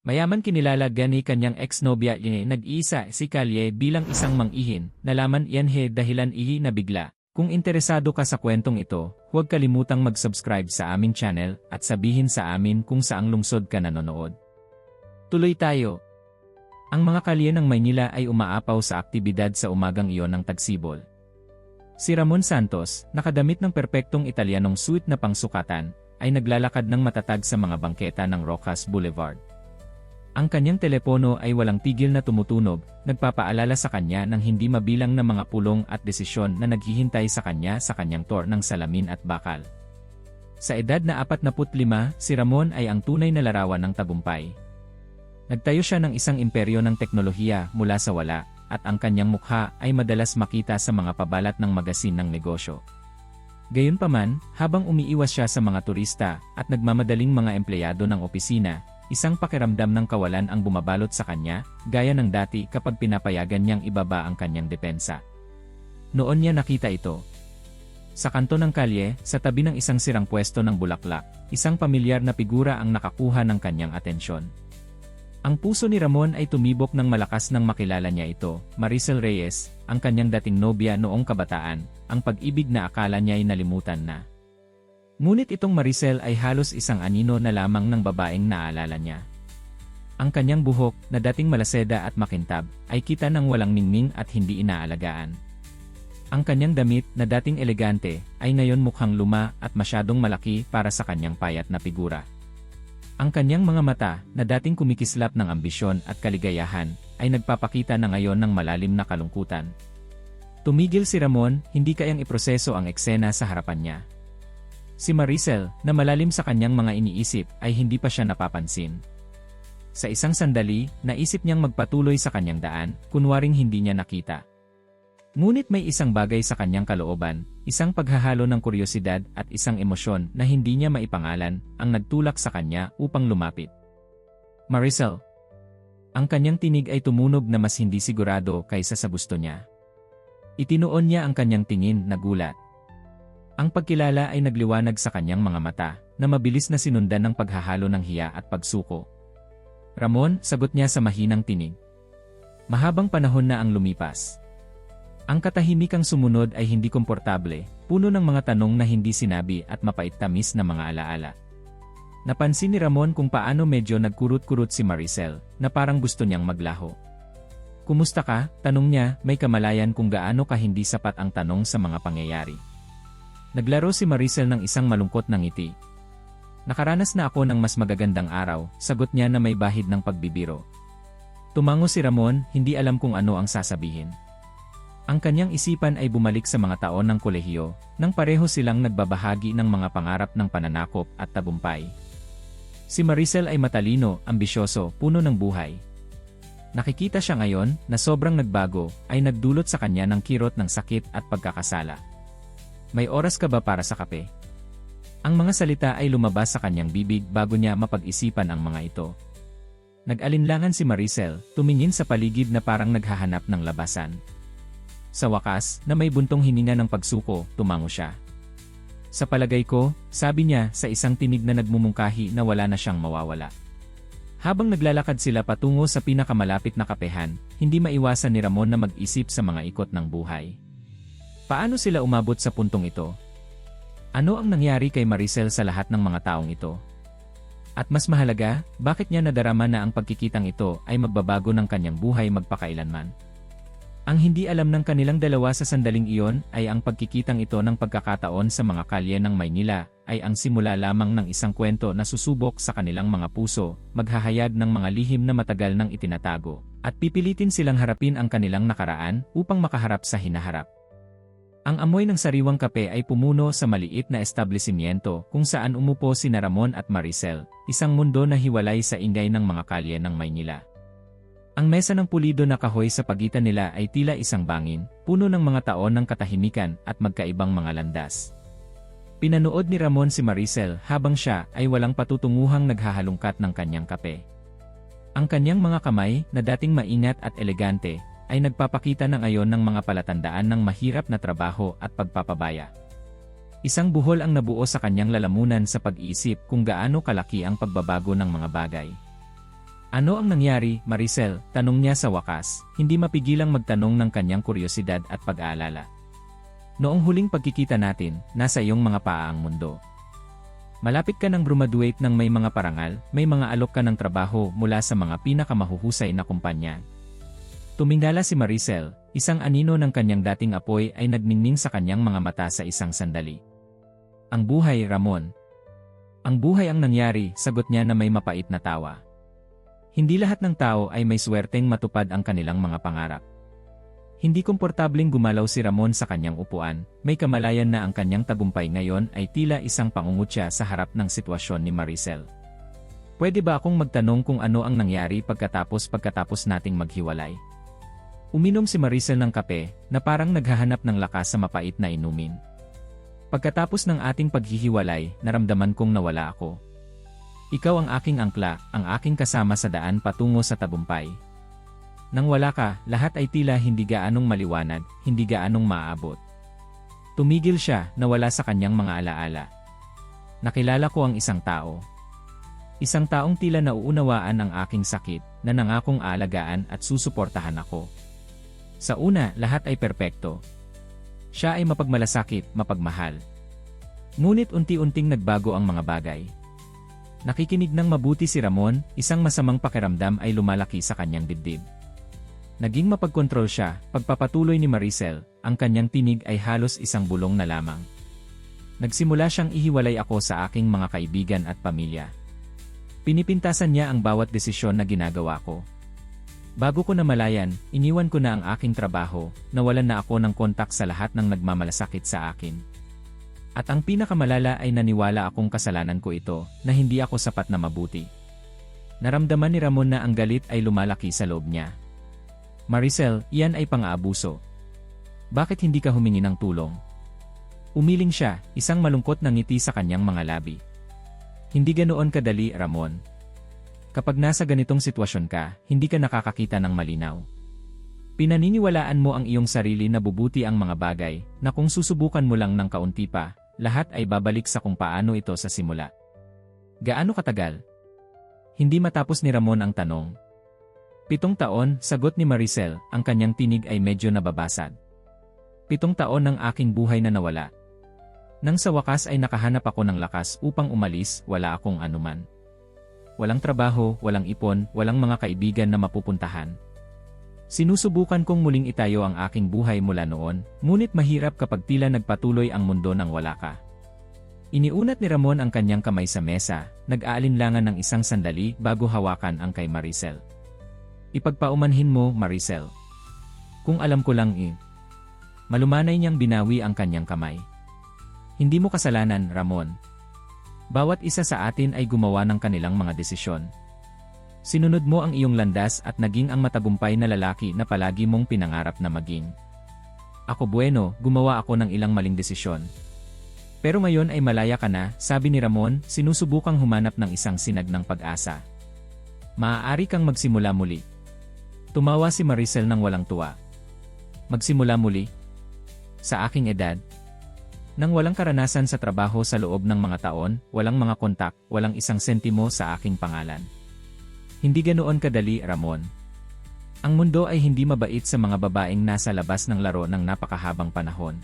Mayaman kinilala gani kanyang ex-nobya nag-iisa si Kalye bilang isang mang-ihin, nalaman iyan dahilan ihi na bigla. Kung interesado ka sa kwentong ito, huwag kalimutang mag-subscribe sa aming channel at sabihin sa amin kung saang lungsod ka nanonood. Tuloy tayo. Ang mga kalye ng Maynila ay umaapaw sa aktibidad sa umagang iyon ng Tagsibol. Si Ramon Santos, nakadamit ng perpektong Italianong suit na pangsukatan, ay naglalakad ng matatag sa mga bangketa ng Rojas Boulevard. Ang kanyang telepono ay walang tigil na tumutunog, nagpapaalala sa kanya ng hindi mabilang na mga pulong at desisyon na naghihintay sa kanya sa kanyang tour ng salamin at bakal. Sa edad na 45, si Ramon ay ang tunay na larawan ng tagumpay. Nagtayo siya ng isang imperyo ng teknolohiya mula sa wala, at ang kanyang mukha ay madalas makita sa mga pabalat ng magasin ng negosyo. Gayunpaman, habang umiiwas siya sa mga turista at nagmamadaling mga empleyado ng opisina, isang pakiramdam ng kawalan ang bumabalot sa kanya, gaya ng dati kapag pinapayagan niyang ibaba ang kanyang depensa. Noon niya nakita ito. Sa kanto ng kalye, sa tabi ng isang sirang pwesto ng bulaklak, isang pamilyar na figura ang nakakuha ng kanyang atensyon. Ang puso ni Ramon ay tumibok ng malakas nang makilala niya ito, Maricel Reyes, ang kanyang dating nobya noong kabataan, ang pag-ibig na akala niya ay nalimutan na. Ngunit itong Maricel ay halos isang anino na lamang ng babaeng naalala niya. Ang kanyang buhok, na dating malaseda at makintab, ay kita ng walang ningning at hindi inaalagaan. Ang kanyang damit, na dating elegante, ay ngayon mukhang luma at masyadong malaki para sa kanyang payat na figura. Ang kanyang mga mata, na dating kumikislap ng ambisyon at kaligayahan, ay nagpapakita na ngayon ng malalim na kalungkutan. Tumigil si Ramon, hindi kayang iproseso ang eksena sa harapan niya. Si Maricel, na malalim sa kanyang mga iniisip, ay hindi pa siya napapansin. Sa isang sandali, naisip niyang magpatuloy sa kanyang daan, kunwaring hindi niya nakita. Ngunit may isang bagay sa kanyang kalooban, isang paghahalo ng kuryosidad at isang emosyon na hindi niya maipangalan, ang nagtulak sa kanya upang lumapit. Maricel. Ang kanyang tinig ay tumunog na mas hindi sigurado kaysa sa gusto niya. Itinuon niya ang kanyang tingin na gulat. Ang pagkilala ay nagliwanag sa kanyang mga mata, na mabilis na sinundan ng paghahalo ng hiya at pagsuko. Ramon, sagot niya sa mahinang tinig. Mahabang panahon na ang lumipas. Ang katahimikang sumunod ay hindi komportable, puno ng mga tanong na hindi sinabi at mapait-tamis na mga alaala. Napansin ni Ramon kung paano medyo nagkurut-kurut si Maricel, na parang gusto niyang maglaho. Kumusta ka? Tanong niya, may kamalayan kung gaano ka hindi sapat ang tanong sa mga pangyayari. Naglaro si Maricel ng isang malungkot na ngiti. Nakaranas na ako ng mas magagandang araw, sagot niya na may bahid ng pagbibiro. Tumango si Ramon, hindi alam kung ano ang sasabihin. Ang kanyang isipan ay bumalik sa mga taon ng kolehiyo, nang pareho silang nagbabahagi ng mga pangarap ng pananakop at tagumpay. Si Maricel ay matalino, ambisyoso, puno ng buhay. Nakikita siya ngayon, na sobrang nagbago, ay nagdulot sa kanya ng kirot ng sakit at pagkakasala. May oras ka ba para sa kape? Ang mga salita ay lumabas sa kanyang bibig bago niya mapag-isipan ang mga ito. Nag-alinlangan si Maricel, tumingin sa paligid na parang naghahanap ng labasan. Sa wakas, na may buntong hininga ng pagsuko, tumango siya. Sa palagay ko, sabi niya sa isang tinig na nagmumungkahi na wala na siyang mawawala. Habang naglalakad sila patungo sa pinakamalapit na kapehan, hindi maiwasan ni Ramon na mag-isip sa mga ikot ng buhay. Paano sila umabot sa puntong ito? Ano ang nangyari kay Maricel sa lahat ng mga taong ito? At mas mahalaga, bakit niya nadarama na ang pagkikitang ito ay magbabago ng kanyang buhay magpakailanman? Ang hindi alam ng kanilang dalawa sa sandaling iyon ay ang pagkikitang ito ng pagkakataon sa mga kalye ng Maynila ay ang simula lamang ng isang kwento na susubok sa kanilang mga puso, maghahayag ng mga lihim na matagal nang itinatago, at pipilitin silang harapin ang kanilang nakaraan upang makaharap sa hinaharap. Ang amoy ng sariwang kape ay pumuno sa maliit na establishmento kung saan umupo sina Ramon at Maricel, isang mundo na hiwalay sa ingay ng mga kalye ng Maynila. Ang mesa ng pulido na kahoy sa pagitan nila ay tila isang bangin, puno ng mga taon ng katahimikan at magkaibang mga landas. Pinanood ni Ramon si Maricel habang siya ay walang patutunguhang naghahalungkat ng kanyang kape. Ang kanyang mga kamay, na dating maingat at elegante, ay nagpapakita ng ayon ng mga palatandaan ng mahirap na trabaho at pagpapabaya. Isang buhol ang nabuo sa kanyang lalamunan sa pag-iisip kung gaano kalaki ang pagbabago ng mga bagay. Ano ang nangyari, Maricel? Tanong niya sa wakas, hindi mapigilang magtanong ng kanyang kuryosidad at pag-aalala. Noong huling pagkikita natin, nasa iyong mga paa ang mundo. Malapit ka ng graduate ng may mga parangal, may mga alok ka ng trabaho mula sa mga pinakamahuhusay na kumpanya. Tumingala si Maricel, isang anino ng kanyang dating apoy ay nagningning sa kanyang mga mata sa isang sandali. Ang buhay, Ramon. Ang buhay ang nangyari, sagot niya na may mapait na tawa. Hindi lahat ng tao ay may swerteng matupad ang kanilang mga pangarap. Hindi komportabling gumalaw si Ramon sa kanyang upuan, may kamalayan na ang kanyang tagumpay ngayon ay tila isang pangungutya sa harap ng sitwasyon ni Maricel. Pwede ba akong magtanong kung ano ang nangyari pagkatapos nating maghiwalay? Uminom si Maricel ng kape, na parang naghahanap ng lakas sa mapait na inumin. Pagkatapos ng ating paghihiwalay, naramdaman kong nawala ako. Ikaw ang aking angkla, ang aking kasama sa daan patungo sa tagumpay. Nang wala ka, lahat ay tila hindi gaanong maliwanag, hindi gaanong maaabot. Tumigil siya, nawala sa kanyang mga alaala. Nakilala ko ang isang tao. Isang taong tila nauunawaan ang aking sakit, na nangakong aalagaan at susuportahan ako. Sa una, lahat ay perpekto. Siya ay mapagmalasakit, mapagmahal. Ngunit unti-unting nagbago ang mga bagay. Nakikinig ng mabuti si Ramon, isang masamang pakiramdam ay lumalaki sa kanyang dibdib. Naging mapagkontrol siya, pagpapatuloy ni Maricel, ang kanyang tinig ay halos isang bulong na lamang. Nagsimula siyang ihiwalay ako sa aking mga kaibigan at pamilya. Pinipintasan niya ang bawat desisyon na ginagawa ko. Bago ko namalayan, iniwan ko na ang aking trabaho, nawalan na ako ng kontak sa lahat ng nagmamalasakit sa akin. At ang pinakamalala ay naniwala akong kasalanan ko ito, na hindi ako sapat na mabuti. Naramdaman ni Ramon na ang galit ay lumalaki sa loob niya. Maricel, iyan ay pang-aabuso. Bakit hindi ka humingi ng tulong? Umiling siya, isang malungkot na ngiti sa kanyang mga labi. Hindi ganoon kadali, Ramon. Kapag nasa ganitong sitwasyon ka, hindi ka nakakakita ng malinaw. Pinaniniwalaan mo ang iyong sarili na bubuti ang mga bagay, na kung susubukan mo lang ng kaunti pa, lahat ay babalik sa kung paano ito sa simula. Gaano katagal? Hindi matapos ni Ramon ang tanong. 7 taon, sagot ni Maricel, ang kanyang tinig ay medyo nababasag. 7 taon ng aking buhay na nawala. Nang sa wakas ay nakahanap ako ng lakas upang umalis, wala akong anuman. Walang trabaho, walang ipon, walang mga kaibigan na mapupuntahan. Sinusubukan kong muling itayo ang aking buhay mula noon, ngunit mahirap kapag tila nagpatuloy ang mundo nang wala ka. Iniunat ni Ramon ang kanyang kamay sa mesa, nag-aalinlangan ng isang sandali bago hawakan ang kay Maricel. Ipagpaumanhin mo, Maricel. Kung alam ko lang Malumanay niyang binawi ang kanyang kamay. Hindi mo kasalanan, Ramon. Bawat isa sa atin ay gumawa ng kanilang mga desisyon. Sinunod mo ang iyong landas at naging ang matagumpay na lalaki na palagi mong pinangarap na maging. Ako bueno, gumawa ako ng ilang maling desisyon. Pero ngayon ay malaya ka na, sabi ni Ramon, sinusubukang humanap ng isang sinag ng pag-asa. Maaari kang magsimula muli. Tumawa si Maricel ng walang tuwa. Magsimula muli? Sa aking edad? Nang walang karanasan sa trabaho sa loob ng mga taon, walang mga kontak, walang isang sentimo sa aking pangalan. Hindi ganoon kadali, Ramon. Ang mundo ay hindi mabait sa mga babaeng nasa labas ng laro ng napakahabang panahon.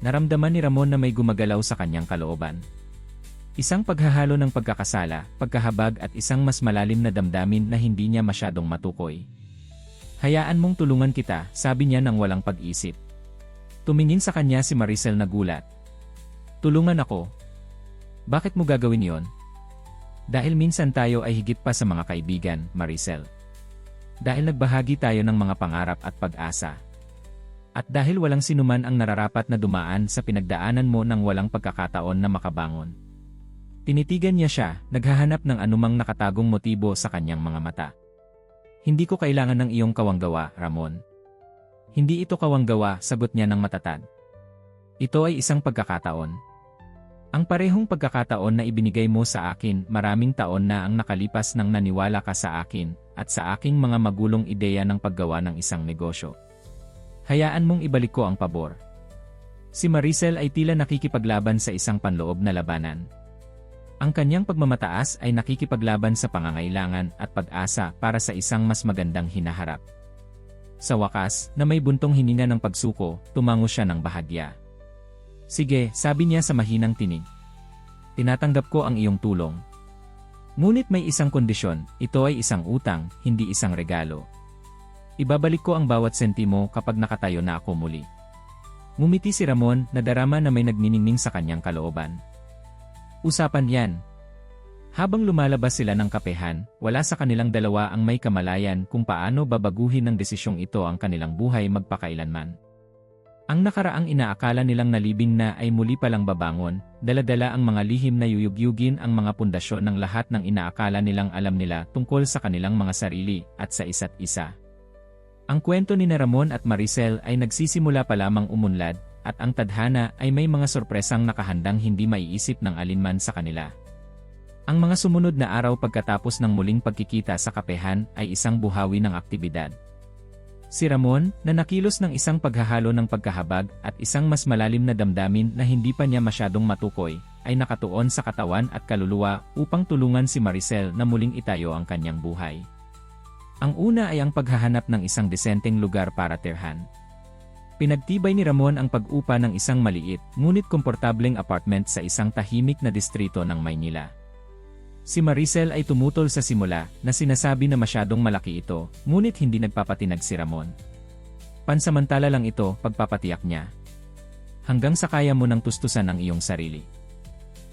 Naramdaman ni Ramon na may gumagalaw sa kanyang kalooban. Isang paghahalo ng pagkakasala, pagkahabag at isang mas malalim na damdamin na hindi niya masyadong matukoy. Hayaan mong tulungan kita, sabi niya nang walang pag-isip. Tumingin sa kanya si Maricel na gulat. Tulungan ako. Bakit mo gagawin yon? Dahil minsan tayo ay higit pa sa mga kaibigan, Maricel. Dahil nagbahagi tayo ng mga pangarap at pag-asa. At dahil walang sinuman ang nararapat na dumaan sa pinagdaanan mo nang walang pagkakataon na makabangon. Tinitigan niya siya, naghahanap ng anumang nakatagong motibo sa kanyang mga mata. Hindi ko kailangan ng iyong kawanggawa, Ramon. Hindi ito kawanggawa, sagot niya ng matatag. Ito ay isang pagkakataon. Ang parehong pagkakataon na ibinigay mo sa akin, maraming taon na ang nakalipas nang naniwala ka sa akin, at sa aking mga magulong ideya ng paggawa ng isang negosyo. Hayaan mong ibalik ko ang pabor. Si Maricel ay tila nakikipaglaban sa isang panloob na labanan. Ang kanyang pagmamataas ay nakikipaglaban sa pangangailangan at pag-asa para sa isang mas magandang hinaharap. Sa wakas, na may buntong hininga ng pagsuko, tumango siya ng bahagya. Sige, sabi niya sa mahinang tinig. Tinatanggap ko ang iyong tulong. Ngunit may isang kondisyon, ito ay isang utang, hindi isang regalo. Ibabalik ko ang bawat sentimo kapag nakatayo na ako muli. Ngumiti si Ramon na darama na may nagniningning sa kanyang kalooban. Usapan yan. Habang lumalabas sila ng kapehan, wala sa kanilang dalawa ang may kamalayan kung paano babaguhin ng desisyong ito ang kanilang buhay magpakailanman. Ang nakaraang inaakala nilang nalibing na ay muli palang babangon, dala-dala ang mga lihim na yuyugyugin ang mga pundasyon ng lahat ng inaakala nilang alam nila tungkol sa kanilang mga sarili at sa isa't isa. Ang kwento ni Ramon at Maricel ay nagsisimula pa lamang umunlad, at ang tadhana ay may mga sorpresang nakahandang hindi maiisip ng alinman sa kanila. Ang mga sumunod na araw pagkatapos ng muling pagkikita sa kapehan ay isang buhawi ng aktibidad. Si Ramon, na nakilos ng isang paghahalo ng pagkahabag at isang mas malalim na damdamin na hindi pa niya masyadong matukoy, ay nakatuon sa katawan at kaluluwa upang tulungan si Maricel na muling itayo ang kanyang buhay. Ang una ay ang paghahanap ng isang desenteng lugar para tirhan. Pinagtibay ni Ramon ang pag-upa ng isang maliit, ngunit komportableng apartment sa isang tahimik na distrito ng Maynila. Si Maricel ay tumutol sa simula na sinasabi na masyadong malaki ito, ngunit hindi nagpapatinag si Ramon. Pansamantala lang ito, pagpapatiyak niya. Hanggang sa kaya mo nang tustusan ang iyong sarili.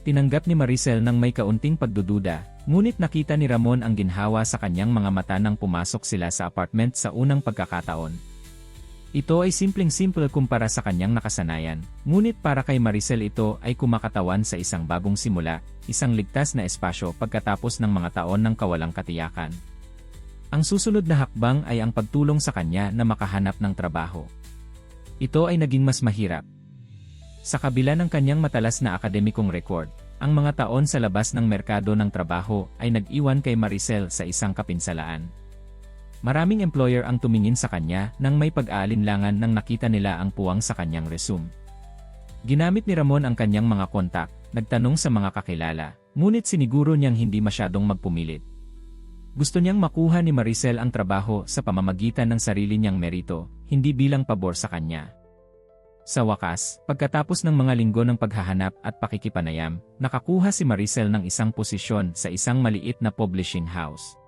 Tinanggap ni Maricel ng may kaunting pagdududa, ngunit nakita ni Ramon ang ginhawa sa kanyang mga mata nang pumasok sila sa apartment sa unang pagkakataon. Ito ay simpleng-simple kumpara sa kanyang nakasanayan, ngunit para kay Maricel ito ay kumakatawan sa isang bagong simula, isang ligtas na espasyo pagkatapos ng mga taon ng kawalang katiyakan. Ang susunod na hakbang ay ang pagtulong sa kanya na makahanap ng trabaho. Ito ay naging mas mahirap. Sa kabila ng kanyang matalas na akademikong record, ang mga taon sa labas ng merkado ng trabaho ay nag-iwan kay Maricel sa isang kapinsalaan. Maraming employer ang tumingin sa kanya nang may pag-aalinlangan nang nakita nila ang puwang sa kanyang resume. Ginamit ni Ramon ang kanyang mga kontak, nagtanong sa mga kakilala, ngunit siniguro niyang hindi masyadong magpumilit. Gusto niyang makuha ni Maricel ang trabaho sa pamamagitan ng sarili niyang merito, hindi bilang pabor sa kanya. Sa wakas, pagkatapos ng mga linggo ng paghahanap at pakikipanayam, nakakuha si Maricel ng isang posisyon sa isang maliit na publishing house.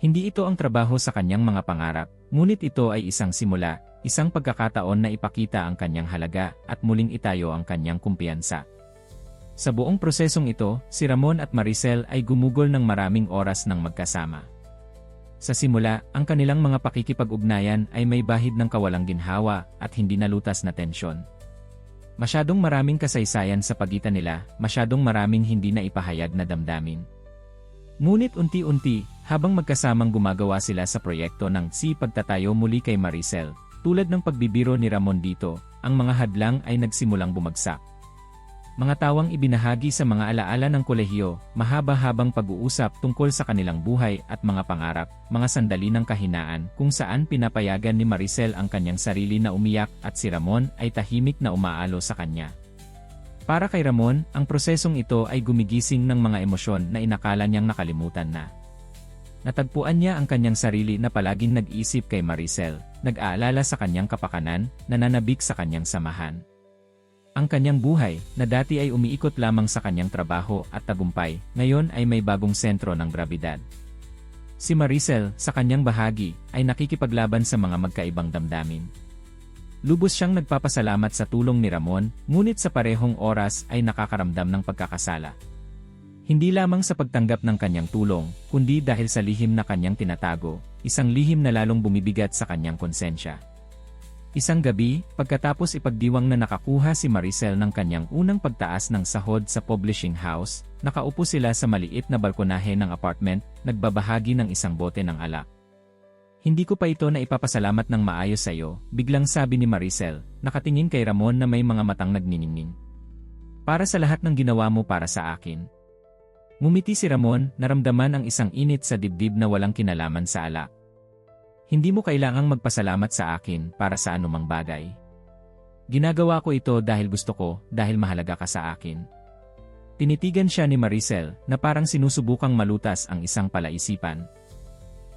Hindi ito ang trabaho sa kanyang mga pangarap, ngunit ito ay isang simula, isang pagkakataon na ipakita ang kanyang halaga at muling itayo ang kanyang kumpiyansa. Sa buong prosesong ito, si Ramon at Maricel ay gumugol ng maraming oras ng magkasama. Sa simula, ang kanilang mga pakikipag-ugnayan ay may bahid ng kawalang ginhawa at hindi nalutas na tensyon. Masyadong maraming kasaysayan sa pagitan nila, masyadong maraming hindi na ipahayag na damdamin. Ngunit unti-unti, habang magkasamang gumagawa sila sa proyekto ng pagtatayo muli kay Maricel, tulad ng pagbibiro ni Ramon dito, ang mga hadlang ay nagsimulang bumagsak. Mga tawang ibinahagi sa mga alaala ng kolehiyo, mahaba-habang pag-uusap tungkol sa kanilang buhay at mga pangarap, mga sandali ng kahinaan kung saan pinapayagan ni Maricel ang kanyang sarili na umiyak at si Ramon ay tahimik na umaalo sa kanya. Para kay Ramon, ang prosesong ito ay gumigising ng mga emosyon na inakala niyang nakalimutan na. Natagpuan niya ang kanyang sarili na palaging nag-isip kay Maricel, nag-aalala sa kanyang kapakanan, nananabik sa kanyang samahan. Ang kanyang buhay, na dati ay umiikot lamang sa kanyang trabaho at tagumpay, ngayon ay may bagong sentro ng grabidad. Si Maricel, sa kanyang bahagi, ay nakikipaglaban sa mga magkaibang damdamin. Lubos siyang nagpapasalamat sa tulong ni Ramon, ngunit sa parehong oras ay nakakaramdam ng pagkakasala. Hindi lamang sa pagtanggap ng kanyang tulong, kundi dahil sa lihim na kanyang tinatago, isang lihim na lalong bumibigat sa kanyang konsensya. Isang gabi, pagkatapos ipagdiwang na nakakuha si Maricel ng kanyang unang pagtaas ng sahod sa publishing house, nakaupo sila sa maliit na balkonahe ng apartment, nagbabahagi ng isang bote ng alak. Hindi ko pa ito na ipapasalamat ng maayos sa iyo, biglang sabi ni Maricel, nakatingin kay Ramon na may mga matang nagniningning. Para sa lahat ng ginawa mo para sa akin. Ngumiti si Ramon, naramdaman ang isang init sa dibdib na walang kinalaman sa alak. Hindi mo kailangang magpasalamat sa akin para sa anumang bagay. Ginagawa ko ito dahil gusto ko, dahil mahalaga ka sa akin. Tinitigan siya ni Maricel na parang sinusubukang malutas ang isang palaisipan.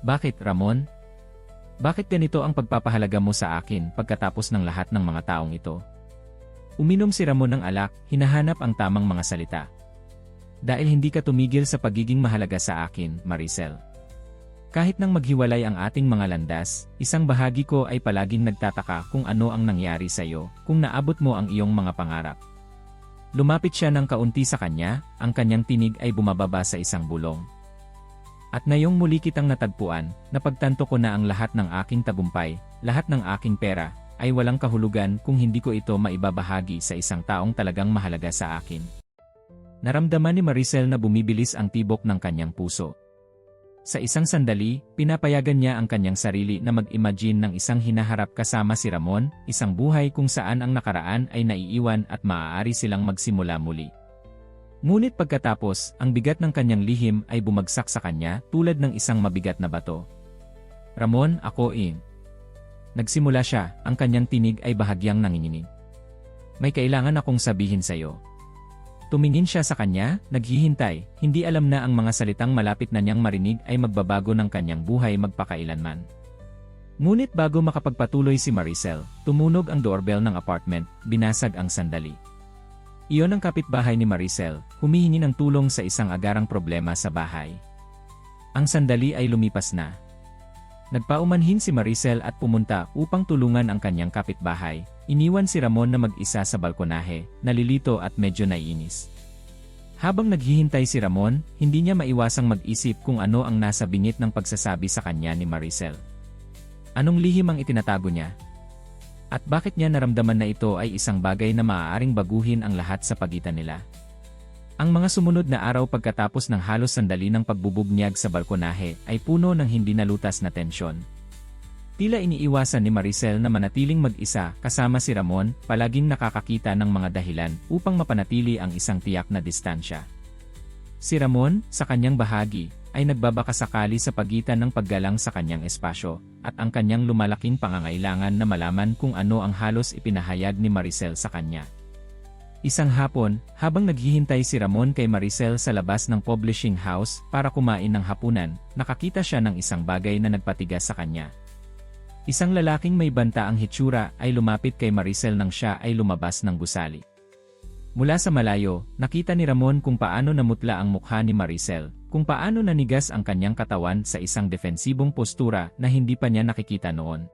Bakit, Ramon? Bakit ganito ang pagpapahalaga mo sa akin pagkatapos ng lahat ng mga taong ito? Uminom si Ramon ng alak, hinahanap ang tamang mga salita. Dahil hindi ka tumigil sa pagiging mahalaga sa akin, Maricel. Kahit nang maghiwalay ang ating mga landas, isang bahagi ko ay palaging nagtataka kung ano ang nangyari sa iyo kung naabot mo ang iyong mga pangarap. Lumapit siya ng kaunti sa kanya, ang kanyang tinig ay bumababa sa isang bulong. At ngayong muli kitang natagpuan, napagtanto ko na ang lahat ng aking tagumpay, lahat ng aking pera, ay walang kahulugan kung hindi ko ito maibabahagi sa isang taong talagang mahalaga sa akin. Naramdaman ni Maricel na bumibilis ang tibok ng kanyang puso. Sa isang sandali, pinapayagan niya ang kanyang sarili na mag-imagine ng isang hinaharap kasama si Ramon, isang buhay kung saan ang nakaraan ay naiiwan at maaari silang magsimula muli. Ngunit pagkatapos, ang bigat ng kanyang lihim ay bumagsak sa kanya tulad ng isang mabigat na bato. Ramon, ako in. Nagsimula siya, ang kanyang tinig ay bahagyang nanginginig. May kailangan akong sabihin sa iyo. Tumingin siya sa kanya, naghihintay, hindi alam na ang mga salitang malapit na niyang marinig ay magbabago ng kanyang buhay magpakailanman. Ngunit bago makapagpatuloy si Maricel, tumunog ang doorbell ng apartment, binasag ang sandali. Iyon ang kapitbahay ni Maricel, humihingi ng tulong sa isang agarang problema sa bahay. Ang sandali ay lumipas na. Nagpaumanhin si Maricel at pumunta upang tulungan ang kanyang kapitbahay. Iniwan si Ramon na mag-isa sa balkonahe, nalilito at medyo naiinis. Habang naghihintay si Ramon, hindi niya maiwasang mag-isip kung ano ang nasa bingit ng pagsasabi sa kanya ni Maricel. Anong lihim ang itinatago niya? At bakit niya naramdaman na ito ay isang bagay na maaaring baguhin ang lahat sa pagitan nila? Ang mga sumunod na araw pagkatapos ng halos sandali ng pagbubunyag sa balkonahe ay puno ng hindi nalutas na tensyon. Tila iniiwasan ni Maricel na manatiling mag-isa kasama si Ramon, palaging nakakakita ng mga dahilan upang mapanatili ang isang tiyak na distansya. Si Ramon, sa kanyang bahagi, ay nagbabakasakali sa pagitan ng paggalang sa kanyang espasyo, at ang kanyang lumalaking pangangailangan na malaman kung ano ang halos ipinahayag ni Maricel sa kanya. Isang hapon, habang naghihintay si Ramon kay Maricel sa labas ng publishing house para kumain ng hapunan, nakakita siya ng isang bagay na nagpatigas sa kanya. Isang lalaking may banta ang hitsura ay lumapit kay Maricel nang siya ay lumabas ng gusali. Mula sa malayo, nakita ni Ramon kung paano namutla ang mukha ni Maricel, kung paano nanigas ang kanyang katawan sa isang defensibong postura na hindi pa niya nakikita noon.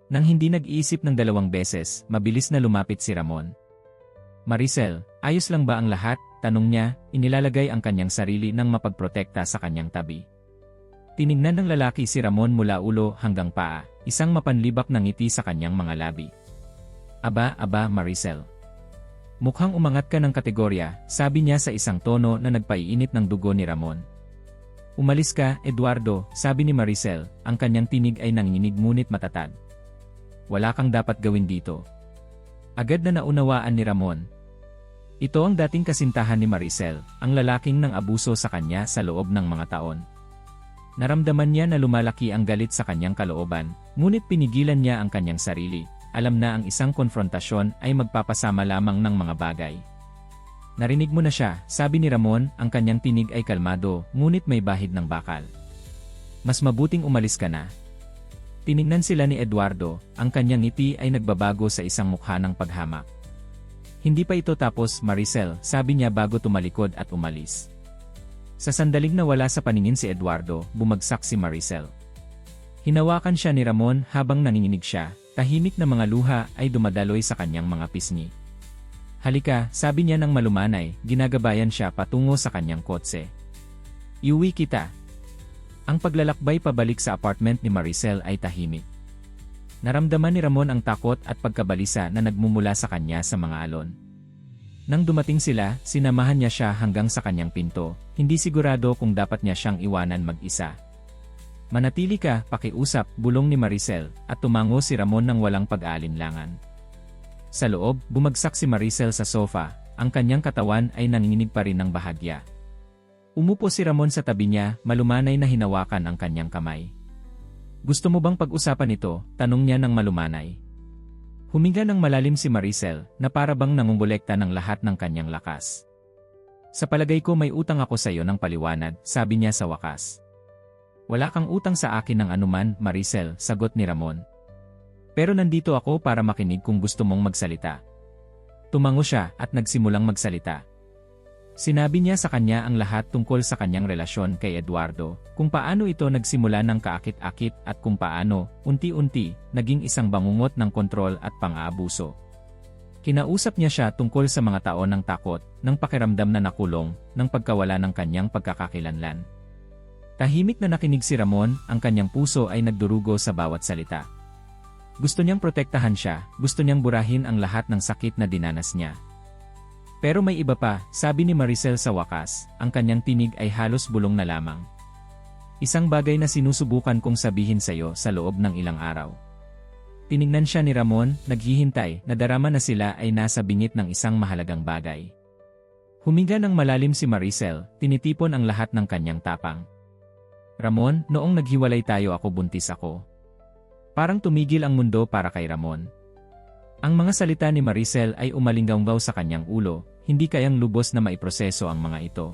Nang hindi nag-iisip ng 2 beses, mabilis na lumapit si Ramon. Maricel, ayos lang ba ang lahat? Tanong niya, inilalagay ang kanyang sarili nang mapagprotekta sa kanyang tabi. Tinignan ng lalaki si Ramon mula ulo hanggang paa, isang mapanlibak na ngiti sa kanyang mga labi. Aba, Maricel. Mukhang umangat ka ng kategorya, sabi niya sa isang tono na nagpaiinit ng dugo ni Ramon. Umalis ka, Eduardo, sabi ni Maricel, ang kanyang tinig ay nanginginig ngunit matatag. Wala kang dapat gawin dito. Agad na naunawaan ni Ramon. Ito ang dating kasintahan ni Maricel, ang lalaking nang abuso sa kanya sa loob ng mga taon. Naramdaman niya na lumalaki ang galit sa kanyang kalooban, ngunit pinigilan niya ang kanyang sarili. Alam na ang isang konfrontasyon ay magpapasama lamang ng mga bagay. Narinig mo na siya, sabi ni Ramon, ang kanyang tinig ay kalmado, ngunit may bahid ng bakal. Mas mabuting umalis ka na. Tinignan sila ni Eduardo, ang kanyang ngiti ay nagbabago sa isang mukha ng paghamak. Hindi pa ito tapos, Maricel, sabi niya bago tumalikod at umalis. Sa sandaling nawala sa paningin si Eduardo, bumagsak si Maricel. Hinawakan siya ni Ramon habang nanginginig siya, tahimik na mga luha ay dumadaloy sa kanyang mga pisngi. Halika, sabi niya ng malumanay, ginagabayan siya patungo sa kanyang kotse. Iuwi kita. Ang paglalakbay pabalik sa apartment ni Maricel ay tahimik. Naramdaman ni Ramon ang takot at pagkabalisa na nagmumula sa kanya sa mga alon. Nang dumating sila, sinamahan niya siya hanggang sa kanyang pinto, hindi sigurado kung dapat niya siyang iwanan mag-isa. Manatili ka, pakiusap, bulong ni Maricel, at tumango si Ramon ng walang pag-aalinlangan. Sa loob, bumagsak si Maricel sa sofa, ang kanyang katawan ay nanginginig pa rin ng bahagya. Umupo si Ramon sa tabi niya, malumanay na hinawakan ang kanyang kamay. Gusto mo bang pag-usapan ito? Tanong niya ng malumanay. Huminga ng malalim si Maricel, na para bang nangungulekta ng lahat ng kanyang lakas. Sa palagay ko may utang ako sa iyo ng paliwanag, sabi niya sa wakas. Wala kang utang sa akin ng anuman, Maricel, sagot ni Ramon. Pero nandito ako para makinig kung gusto mong magsalita. Tumango siya at nagsimulang magsalita. Sinabi niya sa kanya ang lahat tungkol sa kanyang relasyon kay Eduardo, kung paano ito nagsimula ng kaakit-akit at kung paano, unti-unti, naging isang bangungot ng kontrol at pang-aabuso. Kinausap niya siya tungkol sa mga taon ng takot, ng pakiramdam na nakulong, ng pagkawala ng kanyang pagkakakilanlan. Tahimik na nakinig si Ramon, ang kanyang puso ay nagdurugo sa bawat salita. Gusto niyang protektahan siya, gusto niyang burahin ang lahat ng sakit na dinanas niya. Pero may iba pa, sabi ni Maricel sa wakas, ang kanyang tinig ay halos bulong na lamang. Isang bagay na sinusubukan kong sabihin sa iyo sa loob ng ilang araw. Tiningnan siya ni Ramon, naghihintay, nadarama na sila ay nasa bingit ng isang mahalagang bagay. Huminga ng malalim si Maricel, tinitipon ang lahat ng kanyang tapang. Ramon, noong naghiwalay tayo ako buntis ako. Parang tumigil ang mundo para kay Ramon. Ang mga salita ni Maricel ay umalinggaw sa kanyang ulo, hindi kayang lubos na maiproseso ang mga ito.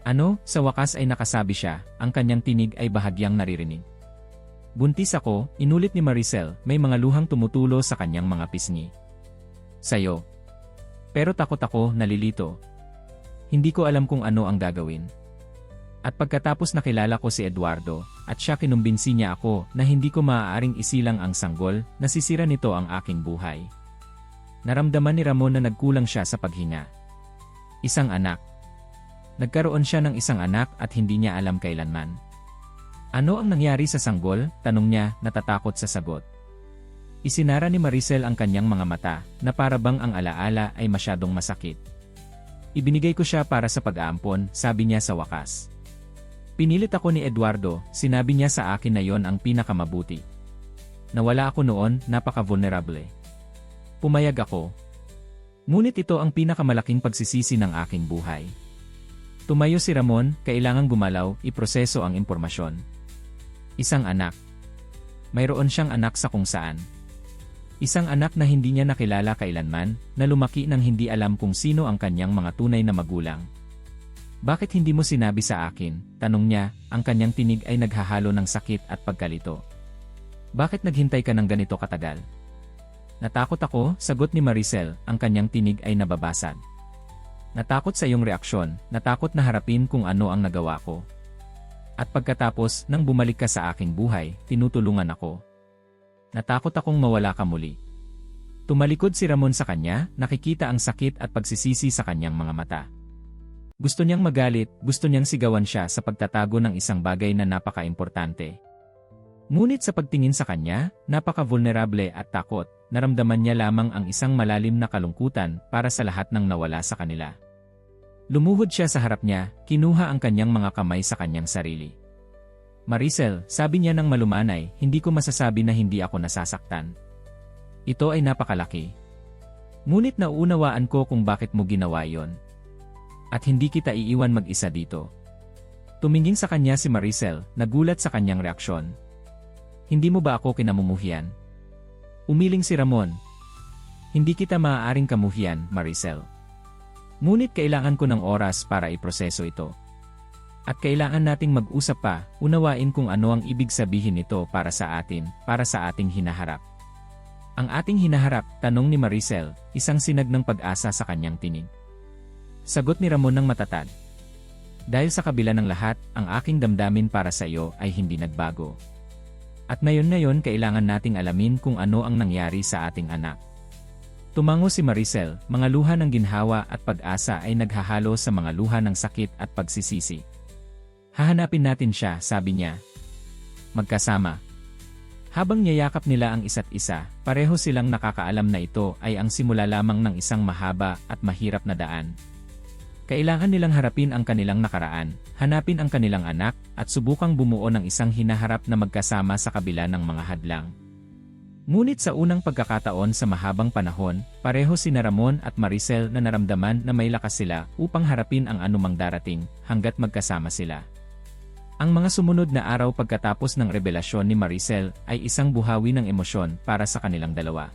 Ano, sa wakas ay nakasabi siya, ang kanyang tinig ay bahagyang naririnig. Buntis ako, inulit ni Maricel, may mga luhang tumutulo sa kanyang mga pisngi. Sayo. Pero takot ako, nalilito. Hindi ko alam kung ano ang gagawin. At pagkatapos nakilala ko si Eduardo, at siya kinumbinsi niya ako na hindi ko maaaring isilang ang sanggol, nasisira nito ang aking buhay. Naramdaman ni Ramon na nagkulang siya sa paghinga. Isang anak. Nagkaroon siya ng isang anak at hindi niya alam kailanman. Ano ang nangyari sa sanggol? Tanong niya, natatakot sa sagot. Isinara ni Maricel ang kanyang mga mata, na para bang ang alaala ay masyadong masakit. Ibinigay ko siya para sa pag-aampon, sabi niya sa wakas. Pinilit ako ni Eduardo, sinabi niya sa akin na yon ang pinakamabuti. Nawala ako noon, napaka-vulnerable. Pumayag ako. Ngunit ito ang pinakamalaking pagsisisi ng aking buhay. Tumayo si Ramon, kailangang gumalaw, iproseso ang impormasyon. Isang anak. Mayroon siyang anak sa kung saan. Isang anak na hindi niya nakilala kailanman, na lumaki nang hindi alam kung sino ang kanyang mga tunay na magulang. Bakit hindi mo sinabi sa akin? Tanong niya, ang kanyang tinig ay naghahalo ng sakit at pagkalito. Bakit naghintay ka ng ganito katagal? Natakot ako, sagot ni Maricel, ang kanyang tinig ay nababasag. Natakot sa iyong reaksyon, natakot na harapin kung ano ang nagawa ko. At pagkatapos, nang bumalik ka sa aking buhay, tinutulungan ako. Natakot akong mawala ka muli. Tumalikod si Ramon sa kanya, nakikita ang sakit at pagsisisi sa kanyang mga mata. Gusto niyang magalit, gusto niyang sigawan siya sa pagtatago ng isang bagay na napaka-importante. Ngunit sa pagtingin sa kanya, napaka-vulnerable at takot, naramdaman niya lamang ang isang malalim na kalungkutan para sa lahat ng nawala sa kanila. Lumuhod siya sa harap niya, kinuha ang kanyang mga kamay sa kanyang sarili. Maricel, sabi niya ng malumanay, hindi ko masasabi na hindi ako nasasaktan. Ito ay napakalaki. Ngunit nauunawaan ko kung bakit mo ginawa yon. At hindi kita iiwan mag-isa dito. Tumingin sa kanya si Maricel, nagulat sa kanyang reaksyon. Hindi mo ba ako kinamumuhian? Umiling si Ramon. Hindi kita maaaring kamuhian, Maricel. Ngunit kailangan ko ng oras para iproseso ito. At kailangan nating mag-usap pa, unawain kung ano ang ibig sabihin nito para sa atin, para sa ating hinaharap. Ang ating hinaharap, tanong ni Maricel, isang sinag ng pag-asa sa kanyang tinig. Sagot ni Ramon ng matatag. Dahil sa kabila ng lahat, ang aking damdamin para sa iyo ay hindi nagbago. At ngayon kailangan nating alamin kung ano ang nangyari sa ating anak. Tumango si Maricel, mga luha ng ginhawa at pag-asa ay naghahalo sa mga luha ng sakit at pagsisisi. Hahanapin natin siya, sabi niya. Magkasama. Habang niyayakap nila ang isa't isa, pareho silang nakakaalam na ito ay ang simula lamang ng isang mahaba at mahirap na daan. Kailangan nilang harapin ang kanilang nakaraan, hanapin ang kanilang anak, at subukang bumuo ng isang hinaharap na magkasama sa kabila ng mga hadlang. Ngunit sa unang pagkakataon sa mahabang panahon, pareho sina Ramon at Maricel na naramdaman na may lakas sila upang harapin ang anumang darating, hanggat magkasama sila. Ang mga sumunod na araw pagkatapos ng revelasyon ni Maricel ay isang buhawi ng emosyon para sa kanilang dalawa.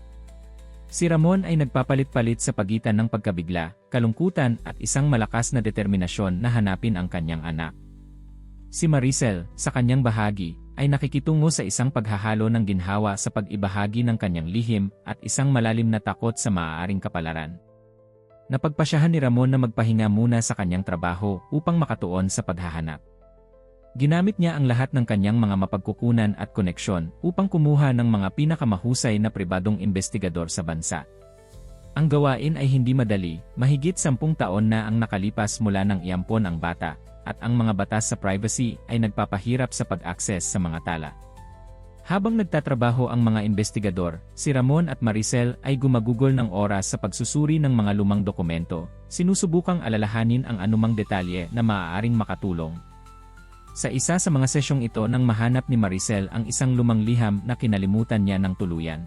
Si Ramon ay nagpapalit-palit sa pagitan ng pagkabigla, kalungkutan at isang malakas na determinasyon na hanapin ang kanyang anak. Si Maricel, sa kanyang bahagi, ay nakikitungo sa isang paghahalo ng ginhawa sa pag-ibahagi ng kanyang lihim at isang malalim na takot sa maaaring kapalaran. Napagpasyahan ni Ramon na magpahinga muna sa kanyang trabaho upang makatuon sa paghahanap. Ginamit niya ang lahat ng kanyang mga mapagkukunan at koneksyon upang kumuha ng mga pinakamahusay na pribadong investigador sa bansa. Ang gawain ay hindi madali, mahigit 10 taon na ang nakalipas mula nang iampon ang bata, at ang mga batas sa privacy ay nagpapahirap sa pag-access sa mga tala. Habang nagtatrabaho ang mga investigador, si Ramon at Maricel ay gumagugol ng oras sa pagsusuri ng mga lumang dokumento, sinusubukang alalahanin ang anumang detalye na maaaring makatulong. Sa isa sa mga sesyong ito nang mahanap ni Maricel ang isang lumang liham na kinalimutan niya ng tuluyan.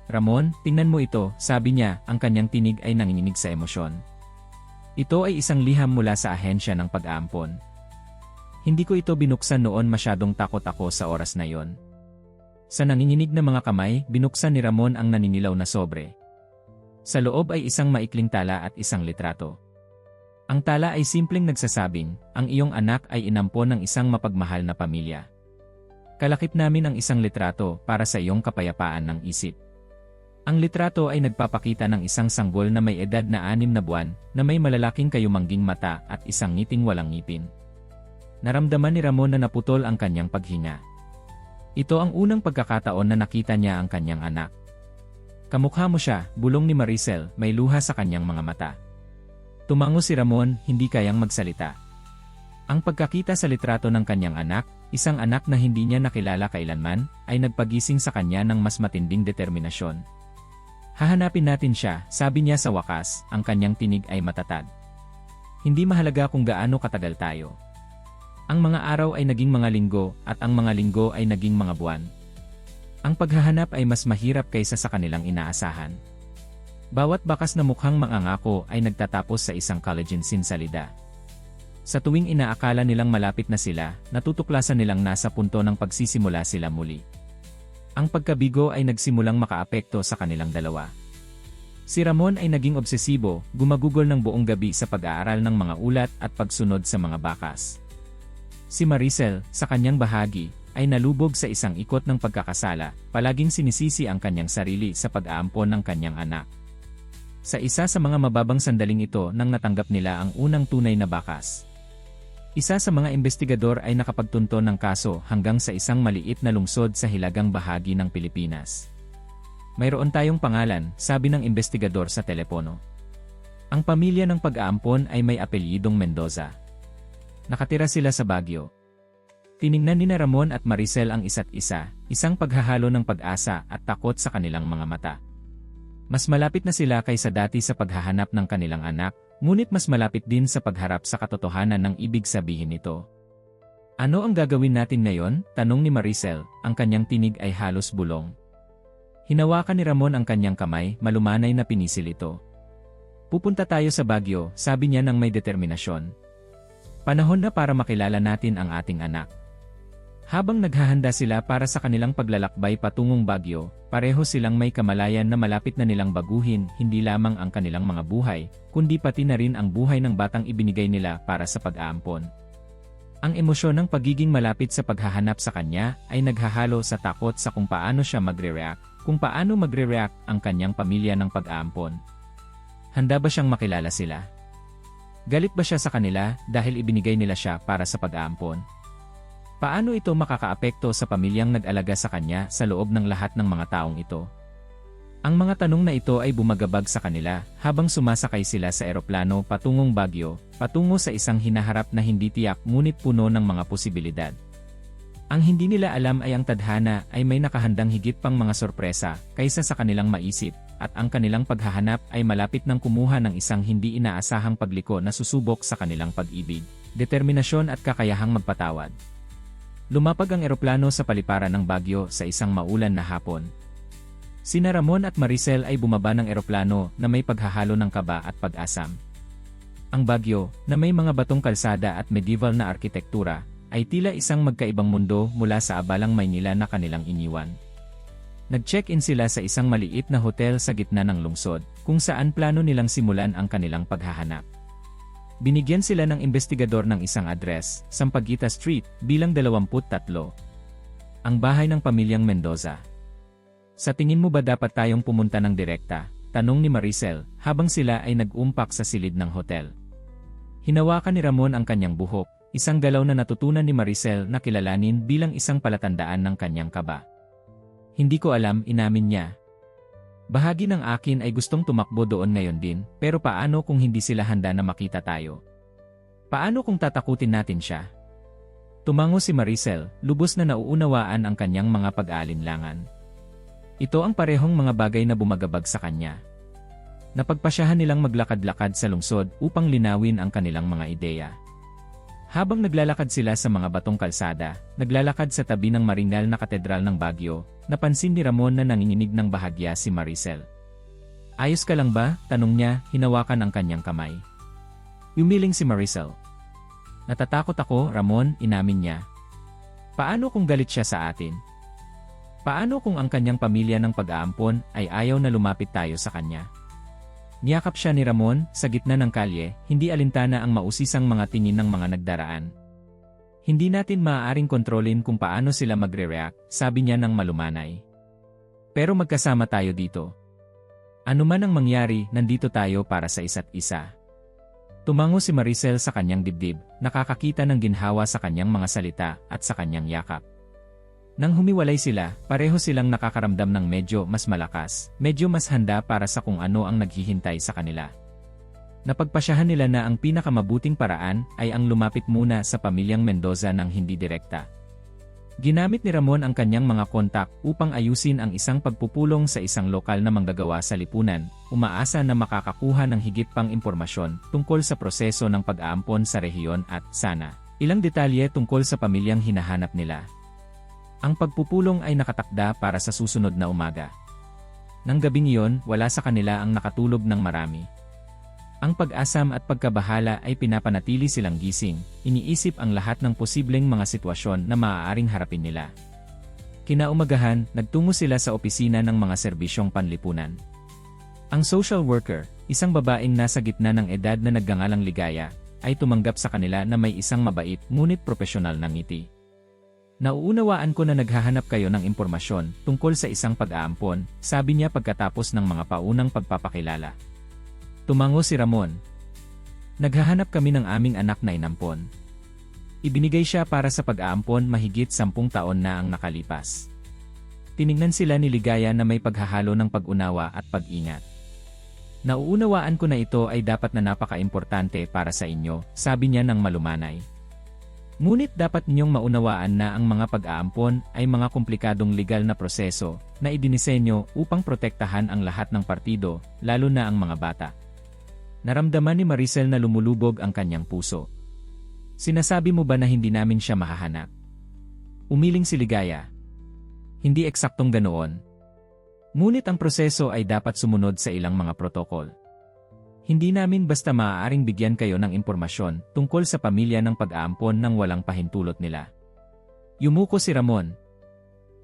"Ramon, tingnan mo ito," sabi niya, ang kanyang tinig ay nanginginig sa emosyon. "Ito ay isang liham mula sa ahensya ng pag-aampon. Hindi ko ito binuksan noon, masyadong takot ako sa oras na yon." Sa nanginginig na mga kamay, binuksan ni Ramon ang naninilaw na sobre. Sa loob ay isang maikling tala at isang litrato. Ang tala ay simpleng nagsasabing, "Ang iyong anak ay inampon ng isang mapagmahal na pamilya. Kalakip namin ang isang litrato para sa iyong kapayapaan ng isip." Ang litrato ay nagpapakita ng isang sanggol na may edad na 6 na buwan, na may malalaking kayumangging mata at isang ngiting walang ngipin. Naramdaman ni Ramon na naputol ang kanyang paghinga. Ito ang unang pagkakataon na nakita niya ang kanyang anak. "Kamukha mo siya," bulong ni Maricel, may luha sa kanyang mga mata. Tumango si Ramon, hindi kayang magsalita. Ang pagkakita sa litrato ng kanyang anak, isang anak na hindi niya nakilala kailanman, ay nagpagising sa kanya ng mas matinding determinasyon. "Hahanapin natin siya," sabi niya sa wakas, ang kanyang tinig ay matatag. "Hindi mahalaga kung gaano katagal tayo." Ang mga araw ay naging mga linggo, at ang mga linggo ay naging mga buwan. Ang paghahanap ay mas mahirap kaysa sa kanilang inaasahan. Bawat bakas na mukhang mangangako ay nagtatapos sa isang collagen sinsalida. Sa tuwing inaakala nilang malapit na sila, natutuklasan nilang nasa punto ng pagsisimula sila muli. Ang pagkabigo ay nagsimulang makaapekto sa kanilang dalawa. Si Ramon ay naging obsesibo, gumagugol ng buong gabi sa pag-aaral ng mga ulat at pagsunod sa mga bakas. Si Maricel, sa kanyang bahagi, ay nalubog sa isang ikot ng pagkakasala, palaging sinisisi ang kanyang sarili sa pag-aampon ng kanyang anak. Sa isa sa mga mababang sandaling ito nang natanggap nila ang unang tunay na bakas. Isa sa mga investigador ay nakapagtunto ng kaso hanggang sa isang maliit na lungsod sa hilagang bahagi ng Pilipinas. "Mayroon tayong pangalan," sabi ng investigador sa telepono. Ang pamilya ng pag-aampon ay may apelyidong Mendoza. Nakatira sila sa Baguio. Tiningnan ni Ramon at Maricel ang isa't isa, isang paghahalo ng pag-asa at takot sa kanilang mga mata. Mas malapit na sila kaysa dati sa paghahanap ng kanilang anak, ngunit mas malapit din sa pagharap sa katotohanan ng ibig sabihin nito. "Ano ang gagawin natin ngayon?" tanong ni Maricel, ang kanyang tinig ay halos bulong. Hinawakan ni Ramon ang kanyang kamay, malumanay na pinisil ito. "Pupunta tayo sa Baguio," sabi niya ng may determinasyon. "Panahon na para makilala natin ang ating anak." Habang naghahanda sila para sa kanilang paglalakbay patungong Baguio, pareho silang may kamalayan na malapit na nilang baguhin hindi lamang ang kanilang mga buhay, kundi pati na rin ang buhay ng batang ibinigay nila para sa pag-aampon. Ang emosyon ng pagiging malapit sa paghahanap sa kanya ay naghahalo sa takot sa kung paano siya magre-react, kung paano magre-react ang kanyang pamilya ng pag-aampon. Handa ba siyang makilala sila? Galit ba siya sa kanila dahil ibinigay nila siya para sa pag-aampon? Paano ito makakaapekto sa pamilyang nag-alaga sa kanya sa loob ng lahat ng mga taong ito? Ang mga tanong na ito ay bumagabag sa kanila habang sumasakay sila sa eroplano patungong Baguio, patungo sa isang hinaharap na hindi tiyak ngunit puno ng mga posibilidad. Ang hindi nila alam ay ang tadhana ay may nakahandang higit pang mga sorpresa kaysa sa kanilang maisip, at ang kanilang paghahanap ay malapit ng kumuha ng isang hindi inaasahang pagliko na susubok sa kanilang pag-ibig, determinasyon at kakayahang magpatawad. Lumapag ang eroplano sa paliparan ng Baguio sa isang maulan na hapon. Sina Ramon at Maricel ay bumaba ng eroplano na may paghahalo ng kaba at pag-asam. Ang Baguio, na may mga batong kalsada at medieval na arkitektura, ay tila isang magkaibang mundo mula sa abalang Maynila na kanilang iniwan. Nag-check-in sila sa isang maliit na hotel sa gitna ng lungsod, kung saan plano nilang simulan ang kanilang paghahanap. Binigyan sila ng investigador ng isang address, Sampaguita Street, bilang 23. Ang bahay ng pamilyang Mendoza. Sa tingin mo ba dapat tayong pumunta ng direkta? Tanong ni Maricel, habang sila ay nag-umpak sa silid ng hotel. Hinawakan ni Ramon ang kanyang buhok, isang galaw na natutunan ni Maricel na kilalanin bilang isang palatandaan ng kanyang kaba. Hindi ko alam, inamin niya. Bahagi ng akin ay gustong tumakbo doon ngayon din, pero paano kung hindi sila handa na makita tayo? Paano kung tatakutin natin siya? Tumango si Maricel, lubos na nauunawaan ang kanyang mga pag-aalinlangan. Ito ang parehong mga bagay na bumagabag sa kanya. Napagpasyahan nilang maglakad-lakad sa lungsod upang linawin ang kanilang mga ideya. Habang naglalakad sila sa mga batong kalsada, naglalakad sa tabi ng maringal na katedral ng Baguio, napansin ni Ramon na nanginginig ng bahagya si Maricel. Ayos ka lang ba? Tanong niya, hinawakan ang kanyang kamay. Umiling si Maricel. Natatakot ako, Ramon, inamin niya. Paano kung galit siya sa atin? Paano kung ang kanyang pamilya ng pag-aampon ay ayaw na lumapit tayo sa kanya? Niyakap siya ni Ramon, sa gitna ng kalye, hindi alintana ang mausisang mga tingin ng mga nagdaraan. Hindi natin maaaring kontrolin kung paano sila magre-react, sabi niya ng malumanay. Pero magkasama tayo dito. Ano man ang mangyari, nandito tayo para sa isa't isa. Tumango si Maricel sa kanyang dibdib, nakakakita ng ginhawa sa kanyang mga salita at sa kanyang yakap. Nang humiwalay sila, pareho silang nakakaramdam ng medyo mas malakas, medyo mas handa para sa kung ano ang naghihintay sa kanila. Napagpasyahan nila na ang pinakamabuting paraan ay ang lumapit muna sa pamilyang Mendoza ng hindi direkta. Ginamit ni Ramon ang kanyang mga kontak upang ayusin ang isang pagpupulong sa isang lokal na manggagawa sa lipunan, umaasa na makakakuha ng higit pang impormasyon tungkol sa proseso ng pag-aampon sa rehiyon at, sana, ilang detalye tungkol sa pamilyang hinahanap nila. Ang pagpupulong ay nakatakda para sa susunod na umaga. Nang gabing iyon, wala sa kanila ang nakatulog ng marami. Ang pag-asam at pagkabahala ay pinapanatili silang gising, iniisip ang lahat ng posibleng mga sitwasyon na maaaring harapin nila. Kinaumagahan, nagtungo sila sa opisina ng mga serbisyong panlipunan. Ang social worker, isang babaeng nasa gitna ng edad na nagngangalang Ligaya, ay tumanggap sa kanila na may isang mabait ngunit propesyonal na ngiti. Nauunawaan ko na naghahanap kayo ng impormasyon tungkol sa isang pag-aampon, sabi niya pagkatapos ng mga paunang pagpapakilala. Tumango si Ramon. Naghahanap kami ng aming anak na inampon. Ibinigay siya para sa pag-aampon mahigit 10 taon na ang nakalipas. Tiningnan sila ni Ligaya na may paghahalo ng pag-unawa at pag-ingat. Nauunawaan ko na ito ay dapat na napaka-importante para sa inyo, sabi niya ng malumanay. Ngunit dapat ninyong maunawaan na ang mga pag-aampon ay mga komplikadong legal na proseso na idinisenyo upang protektahan ang lahat ng partido, lalo na ang mga bata. Naramdaman ni Maricel na lumulubog ang kanyang puso. Sinasabi mo ba na hindi namin siya mahahanap? Umiling si Ligaya. Hindi eksaktong ganoon. Ngunit ang proseso ay dapat sumunod sa ilang mga protokol. Hindi namin basta maaaring bigyan kayo ng impormasyon tungkol sa pamilya ng pag-aampon nang walang pahintulot nila. Yumuko si Ramon.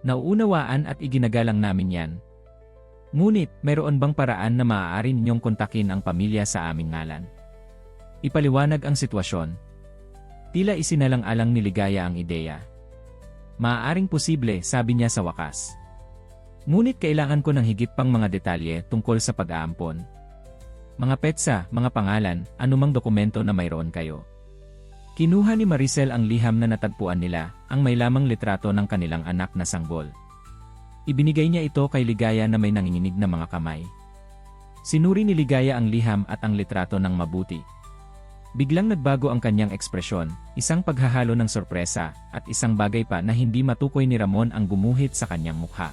Nauunawaan at iginagalang namin yan. Ngunit, mayroon bang paraan na maaari ninyong kontakin ang pamilya sa aming ngalan? Ipaliwanag ang sitwasyon. Tila isinalang-alang ni Ligaya ang ideya. Maaaring posible, sabi niya sa wakas. Ngunit kailangan ko ng higit pang mga detalye tungkol sa pag-aampon. Mga petsa, mga pangalan, anumang dokumento na mayroon kayo. Kinuha ni Maricel ang liham na natagpuan nila, ang may lamang litrato ng kanilang anak na sanggol. Ibinigay niya ito kay Ligaya na may nanginginig na mga kamay. Sinuri ni Ligaya ang liham at ang litrato ng mabuti. Biglang nagbago ang kanyang ekspresyon, isang paghahalo ng sorpresa, at isang bagay pa na hindi matukoy ni Ramon ang gumuhit sa kanyang mukha.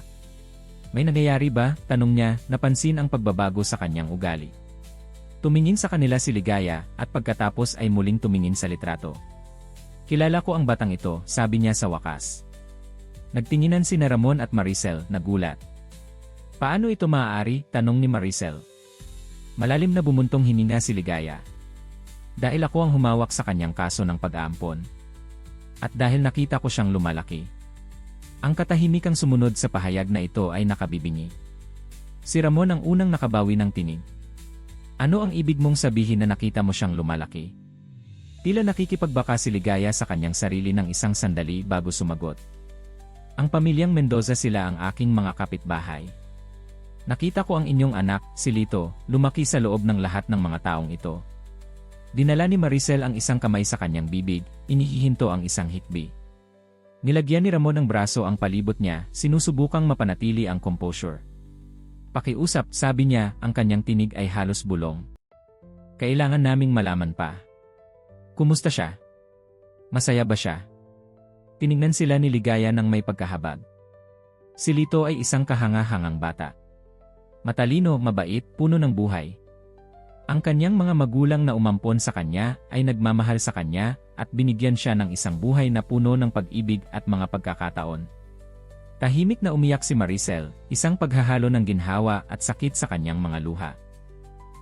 May nangyayari ba? Tanong niya, napansin ang pagbabago sa kanyang ugali. Tumingin sa kanila si Ligaya, at pagkatapos ay muling tumingin sa litrato. Kilala ko ang batang ito, sabi niya sa wakas. Nagtinginan sina Ramon at Maricel, nagulat. Paano ito maaari? Tanong ni Maricel. Malalim na bumuntong hininga si Ligaya. Dahil ako ang humawak sa kanyang kaso ng pag-aampon. At dahil nakita ko siyang lumalaki. Ang katahimikang sumunod sa pahayag na ito ay nakabibingi. Si Ramon ang unang nakabawi ng tinig. Ano ang ibig mong sabihin na nakita mo siyang lumalaki? Tila nakikipagbaka si Ligaya sa kanyang sarili ng isang sandali bago sumagot. Ang pamilyang Mendoza sila ang aking mga kapitbahay. Nakita ko ang inyong anak, si Lito, lumaki sa loob ng lahat ng mga taong ito. Dinala ni Maricel ang isang kamay sa kanyang bibig, inihihinto ang isang hikbi. Nilagyan ni Ramon ng braso ang palibot niya, sinusubukang mapanatili ang composure. Pakiusap, sabi niya, ang kanyang tinig ay halos bulong. Kailangan naming malaman pa. Kumusta siya? Masaya ba siya? Tiningnan sila ni Ligaya ng may pagkahabag. Si Lito ay isang kahanga-hangang bata. Matalino, mabait, puno ng buhay. Ang kanyang mga magulang na umampon sa kanya ay nagmamahal sa kanya at binigyan siya ng isang buhay na puno ng pag-ibig at mga pagkakataon. Tahimik na umiyak si Maricel, isang paghahalo ng ginhawa at sakit sa kanyang mga luha.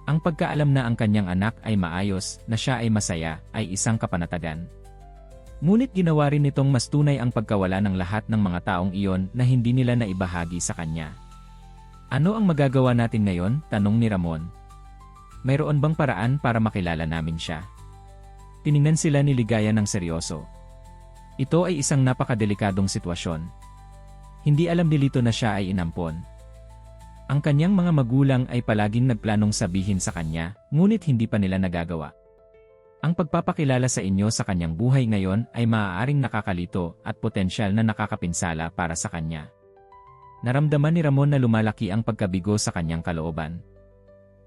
Ang pagkaalam na ang kanyang anak ay maayos, na siya ay masaya, ay isang kapanatagan. Ngunit ginawa rin nitong mas tunay ang pagkawala ng lahat ng mga taong iyon na hindi nila naibahagi sa kanya. Ano ang magagawa natin ngayon? Tanong ni Ramon. Mayroon bang paraan para makilala namin siya? Tiningnan sila ni Ligaya ng seryoso. Ito ay isang napakadelikadong sitwasyon. Hindi alam ni Lito na siya ay inampon. Ang kanyang mga magulang ay palaging nagplanong sabihin sa kanya, ngunit hindi pa nila nagagawa. Ang pagpapakilala sa inyo sa kanyang buhay ngayon ay maaaring nakakalito at potensyal na nakakapinsala para sa kanya. Naramdaman ni Ramon na lumalaki ang pagkabigo sa kanyang kalooban.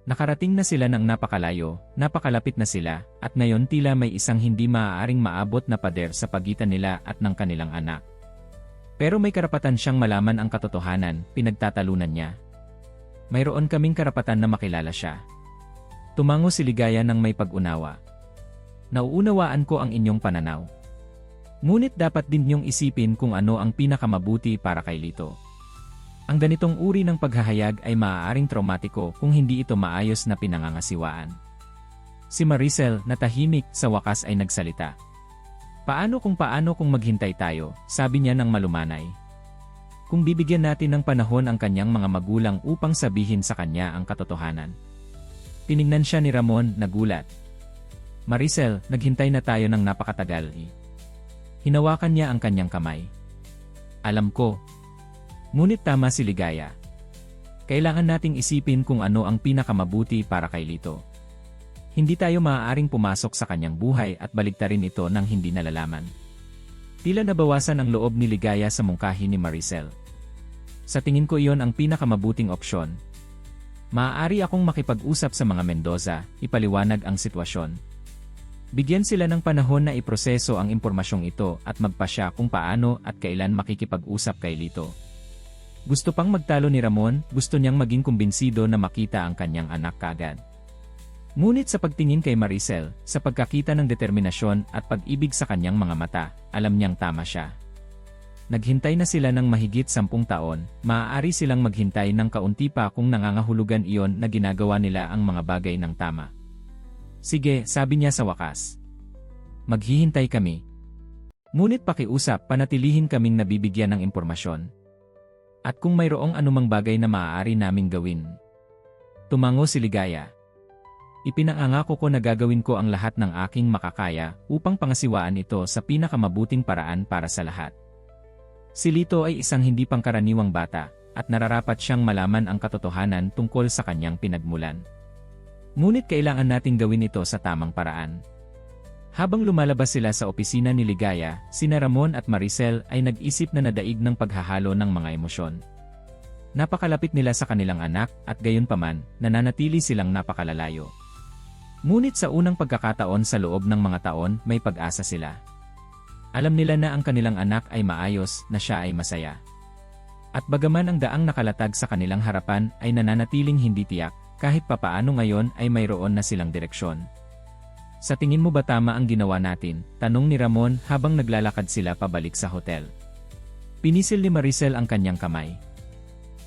Nakarating na sila ng napakalayo, napakalapit na sila, at ngayon tila may isang hindi maaaring maabot na pader sa pagitan nila at ng kanilang anak. Pero may karapatan siyang malaman ang katotohanan, pinagtatalunan niya. Mayroon kaming karapatan na makilala siya. Tumango si Ligaya ng may pag-unawa. Nauunawaan ko ang inyong pananaw. Ngunit dapat din niyong isipin kung ano ang pinakamabuti para kay Lito. Ang ganitong uri ng paghahayag ay maaaring traumatiko kung hindi ito maayos na pinangangasiwaan. Si Maricel, na tahimik, sa wakas ay nagsalita. Paano kung maghintay tayo, sabi niya ng malumanay. Kung bibigyan natin ng panahon ang kanyang mga magulang upang sabihin sa kanya ang katotohanan. Tiningnan siya ni Ramon, nagulat. Maricel, naghintay na tayo ng napakatagal. Hinawakan niya ang kanyang kamay. Alam ko. Ngunit tama si Ligaya. Kailangan nating isipin kung ano ang pinakamabuti para kay Lito. Hindi tayo maaaring pumasok sa kanyang buhay at baligtarin ito nang hindi nalalaman. Tila nabawasan ang loob ni Ligaya sa mungkahi ni Maricel. Sa tingin ko iyon ang pinakamabuting opsyon. Maaari akong makipag-usap sa mga Mendoza, ipaliwanag ang sitwasyon. Bigyan sila ng panahon na iproseso ang impormasyong ito at magpasya kung paano at kailan makikipag-usap kay Lito. Gusto pang magtalo ni Ramon, gusto niyang maging kumbinsido na makita ang kanyang anak kaagad. Ngunit sa pagtingin kay Maricel, sa pagkakita ng determinasyon at pag-ibig sa kanyang mga mata, alam niyang tama siya. Naghintay na sila ng mahigit 10 taon, maaari silang maghintay ng kaunti pa kung nangangahulugan iyon na ginagawa nila ang mga bagay ng tama. Sige, sabi niya sa wakas. Maghihintay kami. Ngunit pakiusap, panatilihin kaming nabibigyan ng impormasyon. At kung mayroong anumang bagay na maaari naming gawin. Tumango si Ligaya. Ipinangako ko na gagawin ko ang lahat ng aking makakaya upang pangasiwaan ito sa pinakamabuting paraan para sa lahat. Si Lito ay isang hindi pangkaraniwang bata, at nararapat siyang malaman ang katotohanan tungkol sa kanyang pinagmulan. Ngunit kailangan nating gawin ito sa tamang paraan. Habang lumalabas sila sa opisina ni Ligaya, sina Ramon at Maricel ay nag-isip na nadaig ng paghahalo ng mga emosyon. Napakalapit nila sa kanilang anak at gayunpaman, nananatili silang napakalalayo. Ngunit sa unang pagkakataon sa loob ng mga taon, may pag-asa sila. Alam nila na ang kanilang anak ay maayos, na siya ay masaya. At bagaman ang daang nakalatag sa kanilang harapan ay nananatiling hindi tiyak, kahit papaano ngayon ay mayroon na silang direksyon. Sa tingin mo ba tama ang ginawa natin? Tanong ni Ramon habang naglalakad sila pabalik sa hotel. Pinisil ni Maricel ang kanyang kamay.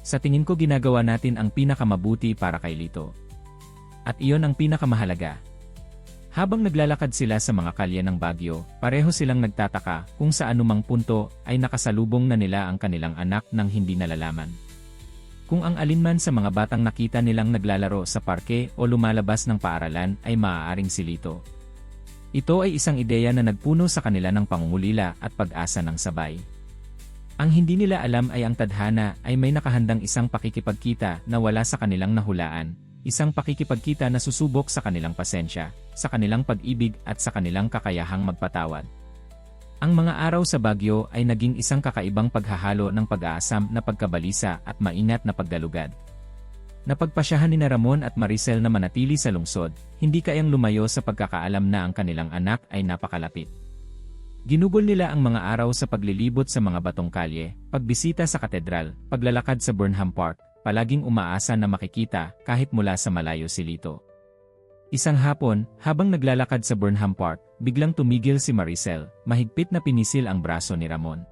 Sa tingin ko ginagawa natin ang pinakamamabuti para kay Lito. At iyon ang pinakamahalaga. Habang naglalakad sila sa mga kalye ng Baguio, pareho silang nagtataka kung sa anumang punto ay nakasalubong na nila ang kanilang anak nang hindi nalalaman. Kung ang alinman sa mga batang nakita nilang naglalaro sa parke o lumalabas ng paaralan ay maaaring si Lito. Ito ay isang ideya na nagpuno sa kanila ng pangungulila at pag-asa ng sabay. Ang hindi nila alam ay ang tadhana ay may nakahandang isang pakikipagkita na wala sa kanilang nahulaan. Isang pakikipagkita na susubok sa kanilang pasensya, sa kanilang pag-ibig at sa kanilang kakayahang magpatawad. Ang mga araw sa Baguio ay naging isang kakaibang paghahalo ng pag-aasam na pagkabalisa at maingat na paggalugad. Napagpasyahan ni Ramon at Maricel na manatili sa lungsod, hindi kayang lumayo sa pagkakaalam na ang kanilang anak ay napakalapit. Ginugol nila ang mga araw sa paglilibot sa mga batong kalye, pagbisita sa katedral, paglalakad sa Burnham Park, palaging umaasa na makikita kahit mula sa malayo si Lito. Isang hapon, habang naglalakad sa Burnham Park, biglang tumigil si Maricel, mahigpit na pinisil ang braso ni Ramon.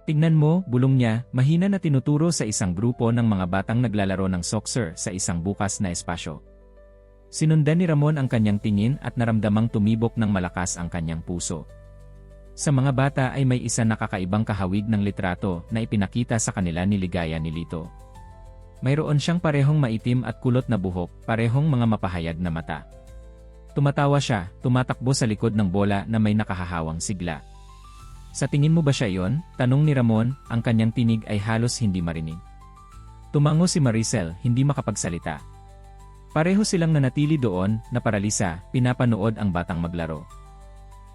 Tignan mo, bulong niya, mahina na tinuturo sa isang grupo ng mga batang naglalaro ng soccer sa isang bukas na espasyo. Sinundan ni Ramon ang kanyang tingin at naramdamang tumibok ng malakas ang kanyang puso. Sa mga bata ay may isa na kakaibang kahawig ng litrato na ipinakita sa kanila ni Ligaya ni Lito. Mayroon siyang parehong maitim at kulot na buhok, parehong mga mapahayag na mata. Tumatawa siya, tumatakbo sa likod ng bola na may nakahahawang sigla. Sa tingin mo ba siya iyon? Tanong ni Ramon, ang kanyang tinig ay halos hindi marinig. Tumango si Maricel, hindi makapagsalita. Pareho silang nanatili doon, na paralisa, pinapanood ang batang maglaro.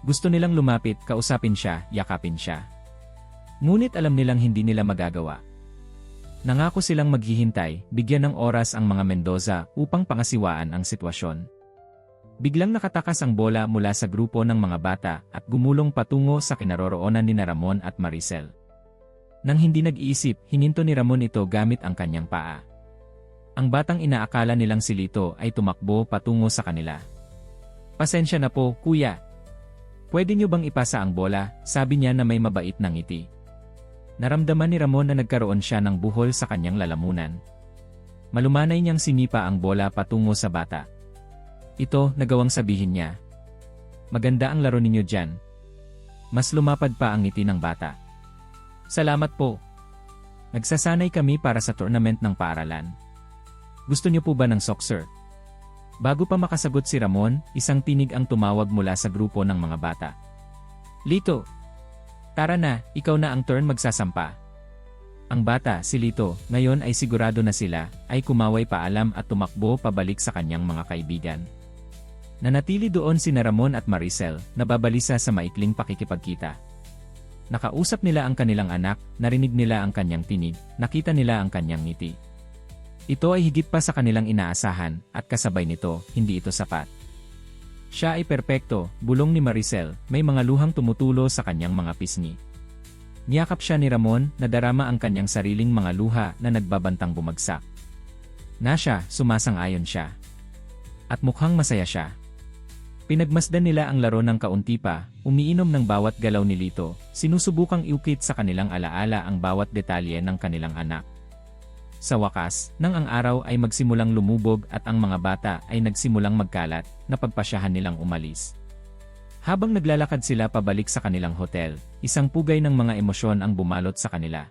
Gusto nilang lumapit, kausapin siya, yakapin siya. Ngunit alam nilang hindi nila magagawa. Nangako silang maghihintay, bigyan ng oras ang mga Mendoza upang pangasiwaan ang sitwasyon. Biglang nakatakas ang bola mula sa grupo ng mga bata at gumulong patungo sa kinaroroonan ni Ramon at Maricel. Nang hindi nag-iisip, hininto ni Ramon ito gamit ang kanyang paa. Ang batang inaakala nilang si Lito ay tumakbo patungo sa kanila. Pasensya na po, kuya. Pwede niyo bang ipasa ang bola? Sabi niya na may mabait na ngiti. Naramdaman ni Ramon na nagkaroon siya ng buhol sa kanyang lalamunan. Malumanay niyang sinipa ang bola patungo sa bata. Ito, nagawang sabihin niya. Maganda ang laro ninyo dyan. Mas lumapad pa ang ngiti ng bata. Salamat po. Nagsasanay kami para sa tournament ng paaralan. Gusto niyo po ba ng soccer? Bago pa makasagot si Ramon, isang tinig ang tumawag mula sa grupo ng mga bata. Lito! Tara na, ikaw na ang turn magsasampa. Ang bata, si Lito, ngayon ay sigurado na sila, ay kumaway paalam at tumakbo pabalik sa kanyang mga kaibigan. Nanatili doon sina Ramon at Maricel, nababalisa sa maikling pakikipagkita. Nakausap nila ang kanilang anak, narinig nila ang kanyang tinig, nakita nila ang kanyang ngiti. Ito ay higit pa sa kanilang inaasahan, at kasabay nito, hindi ito sapat. Siya ay perpekto, bulong ni Maricel, may mga luhang tumutulo sa kanyang mga pisngi. Niyakap siya ni Ramon, nadarama ang kanyang sariling mga luha na nagbabantang bumagsak. Nasya, sumasang-ayon siya. At mukhang masaya siya. Pinagmasdan nila ang laro ng kaunti pa, umiinom ng bawat galaw ni Lito, sinusubukang iukit sa kanilang alaala ang bawat detalye ng kanilang anak. Sa wakas, nang ang araw ay magsimulang lumubog at ang mga bata ay nagsimulang magkalat, napagpasyahan nilang umalis. Habang naglalakad sila pabalik sa kanilang hotel, isang pugay ng mga emosyon ang bumalot sa kanila.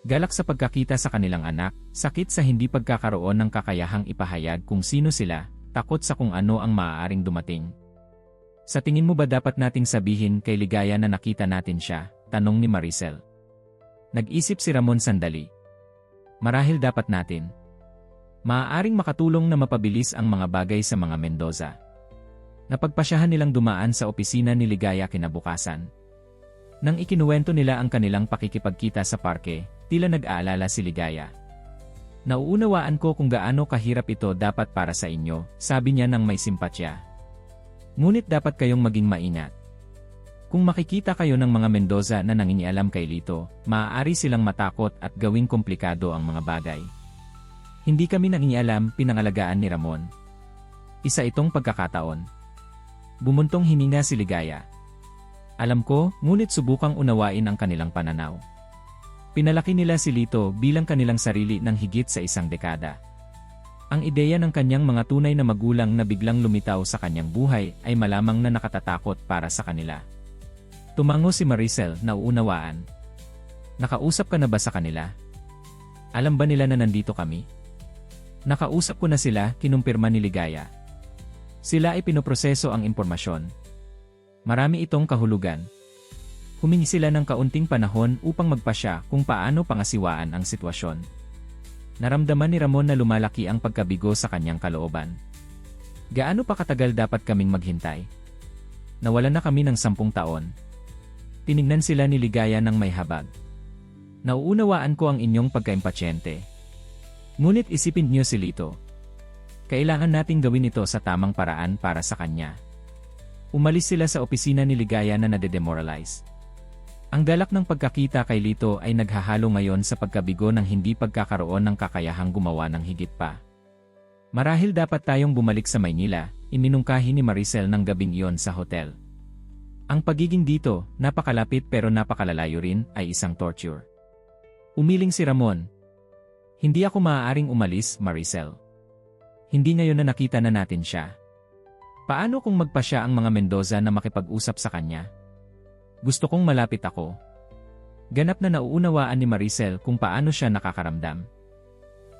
Galak sa pagkakita sa kanilang anak, sakit sa hindi pagkakaroon ng kakayahang ipahayag kung sino sila, takot sa kung ano ang maaaring dumating. Sa tingin mo ba dapat nating sabihin kay Ligaya na nakita natin siya? Tanong ni Maricel. Nag-isip si Ramon sandali. Marahil dapat natin. Maaaring makatulong na mapabilis ang mga bagay sa mga Mendoza. Napagpasyahan nilang dumaan sa opisina ni Ligaya kinabukasan. Nang ikinuwento nila ang kanilang pakikipagkita sa parke, tila nag-aalala si Ligaya. Nauunawaan ko kung gaano kahirap ito dapat para sa inyo, sabi niya nang may simpatya. Ngunit dapat kayong maging maingat. Kung makikita kayo ng mga Mendoza na nangingialam kay Lito, maaari silang matakot at gawing komplikado ang mga bagay. Hindi kami nangingialam, pinangalagaan ni Ramon. Isa itong pagkakataon. Bumuntong hininga si Ligaya. Alam ko, ngunit subukang unawain ang kanilang pananaw. Pinalaki nila si Lito bilang kanilang sarili ng higit sa isang dekada. Ang ideya ng kanyang mga tunay na magulang na biglang lumitaw sa kanyang buhay ay malamang na nakatatakot para sa kanila. Tumango si Maricel, nauunawaan. Nakausap ka na ba sa kanila? Alam ba nila na nandito kami? Nakausap ko na sila, kinumpirma ni Ligaya. Sila ay pinoproseso ang impormasyon. Marami itong kahulugan. Humingi sila ng kaunting panahon upang magpasya kung paano pangasiwaan ang sitwasyon. Naramdaman ni Ramon na lumalaki ang pagkabigo sa kanyang kalooban. Gaano pa katagal dapat kaming maghintay? Nawalan na kami ng 10 taon. Tinignan sila ni Ligaya ng may habag. Nauunawaan ko ang inyong pagkaimpasyente. Ngunit isipin niyo si Lito. Kailangan nating gawin ito sa tamang paraan para sa kanya. Umalis sila sa opisina ni Ligaya na nadedemoralize. Ang galak ng pagkakita kay Lito ay naghahalo ngayon sa pagkabigo ng hindi pagkakaroon ng kakayahang gumawa ng higit pa. Marahil dapat tayong bumalik sa Maynila, iminungkahi ni Maricel ng gabing iyon sa hotel. Ang pagiging dito, napakalapit pero napakalalayo rin, ay isang torture. Umiling si Ramon. Hindi ako maaaring umalis, Maricel. Hindi ngayon na nakita na natin siya. Paano kung magpa siya ang mga Mendoza na makipag-usap sa kanya? Gusto kong malapit ako. Ganap na nauunawaan ni Maricel kung paano siya nakakaramdam.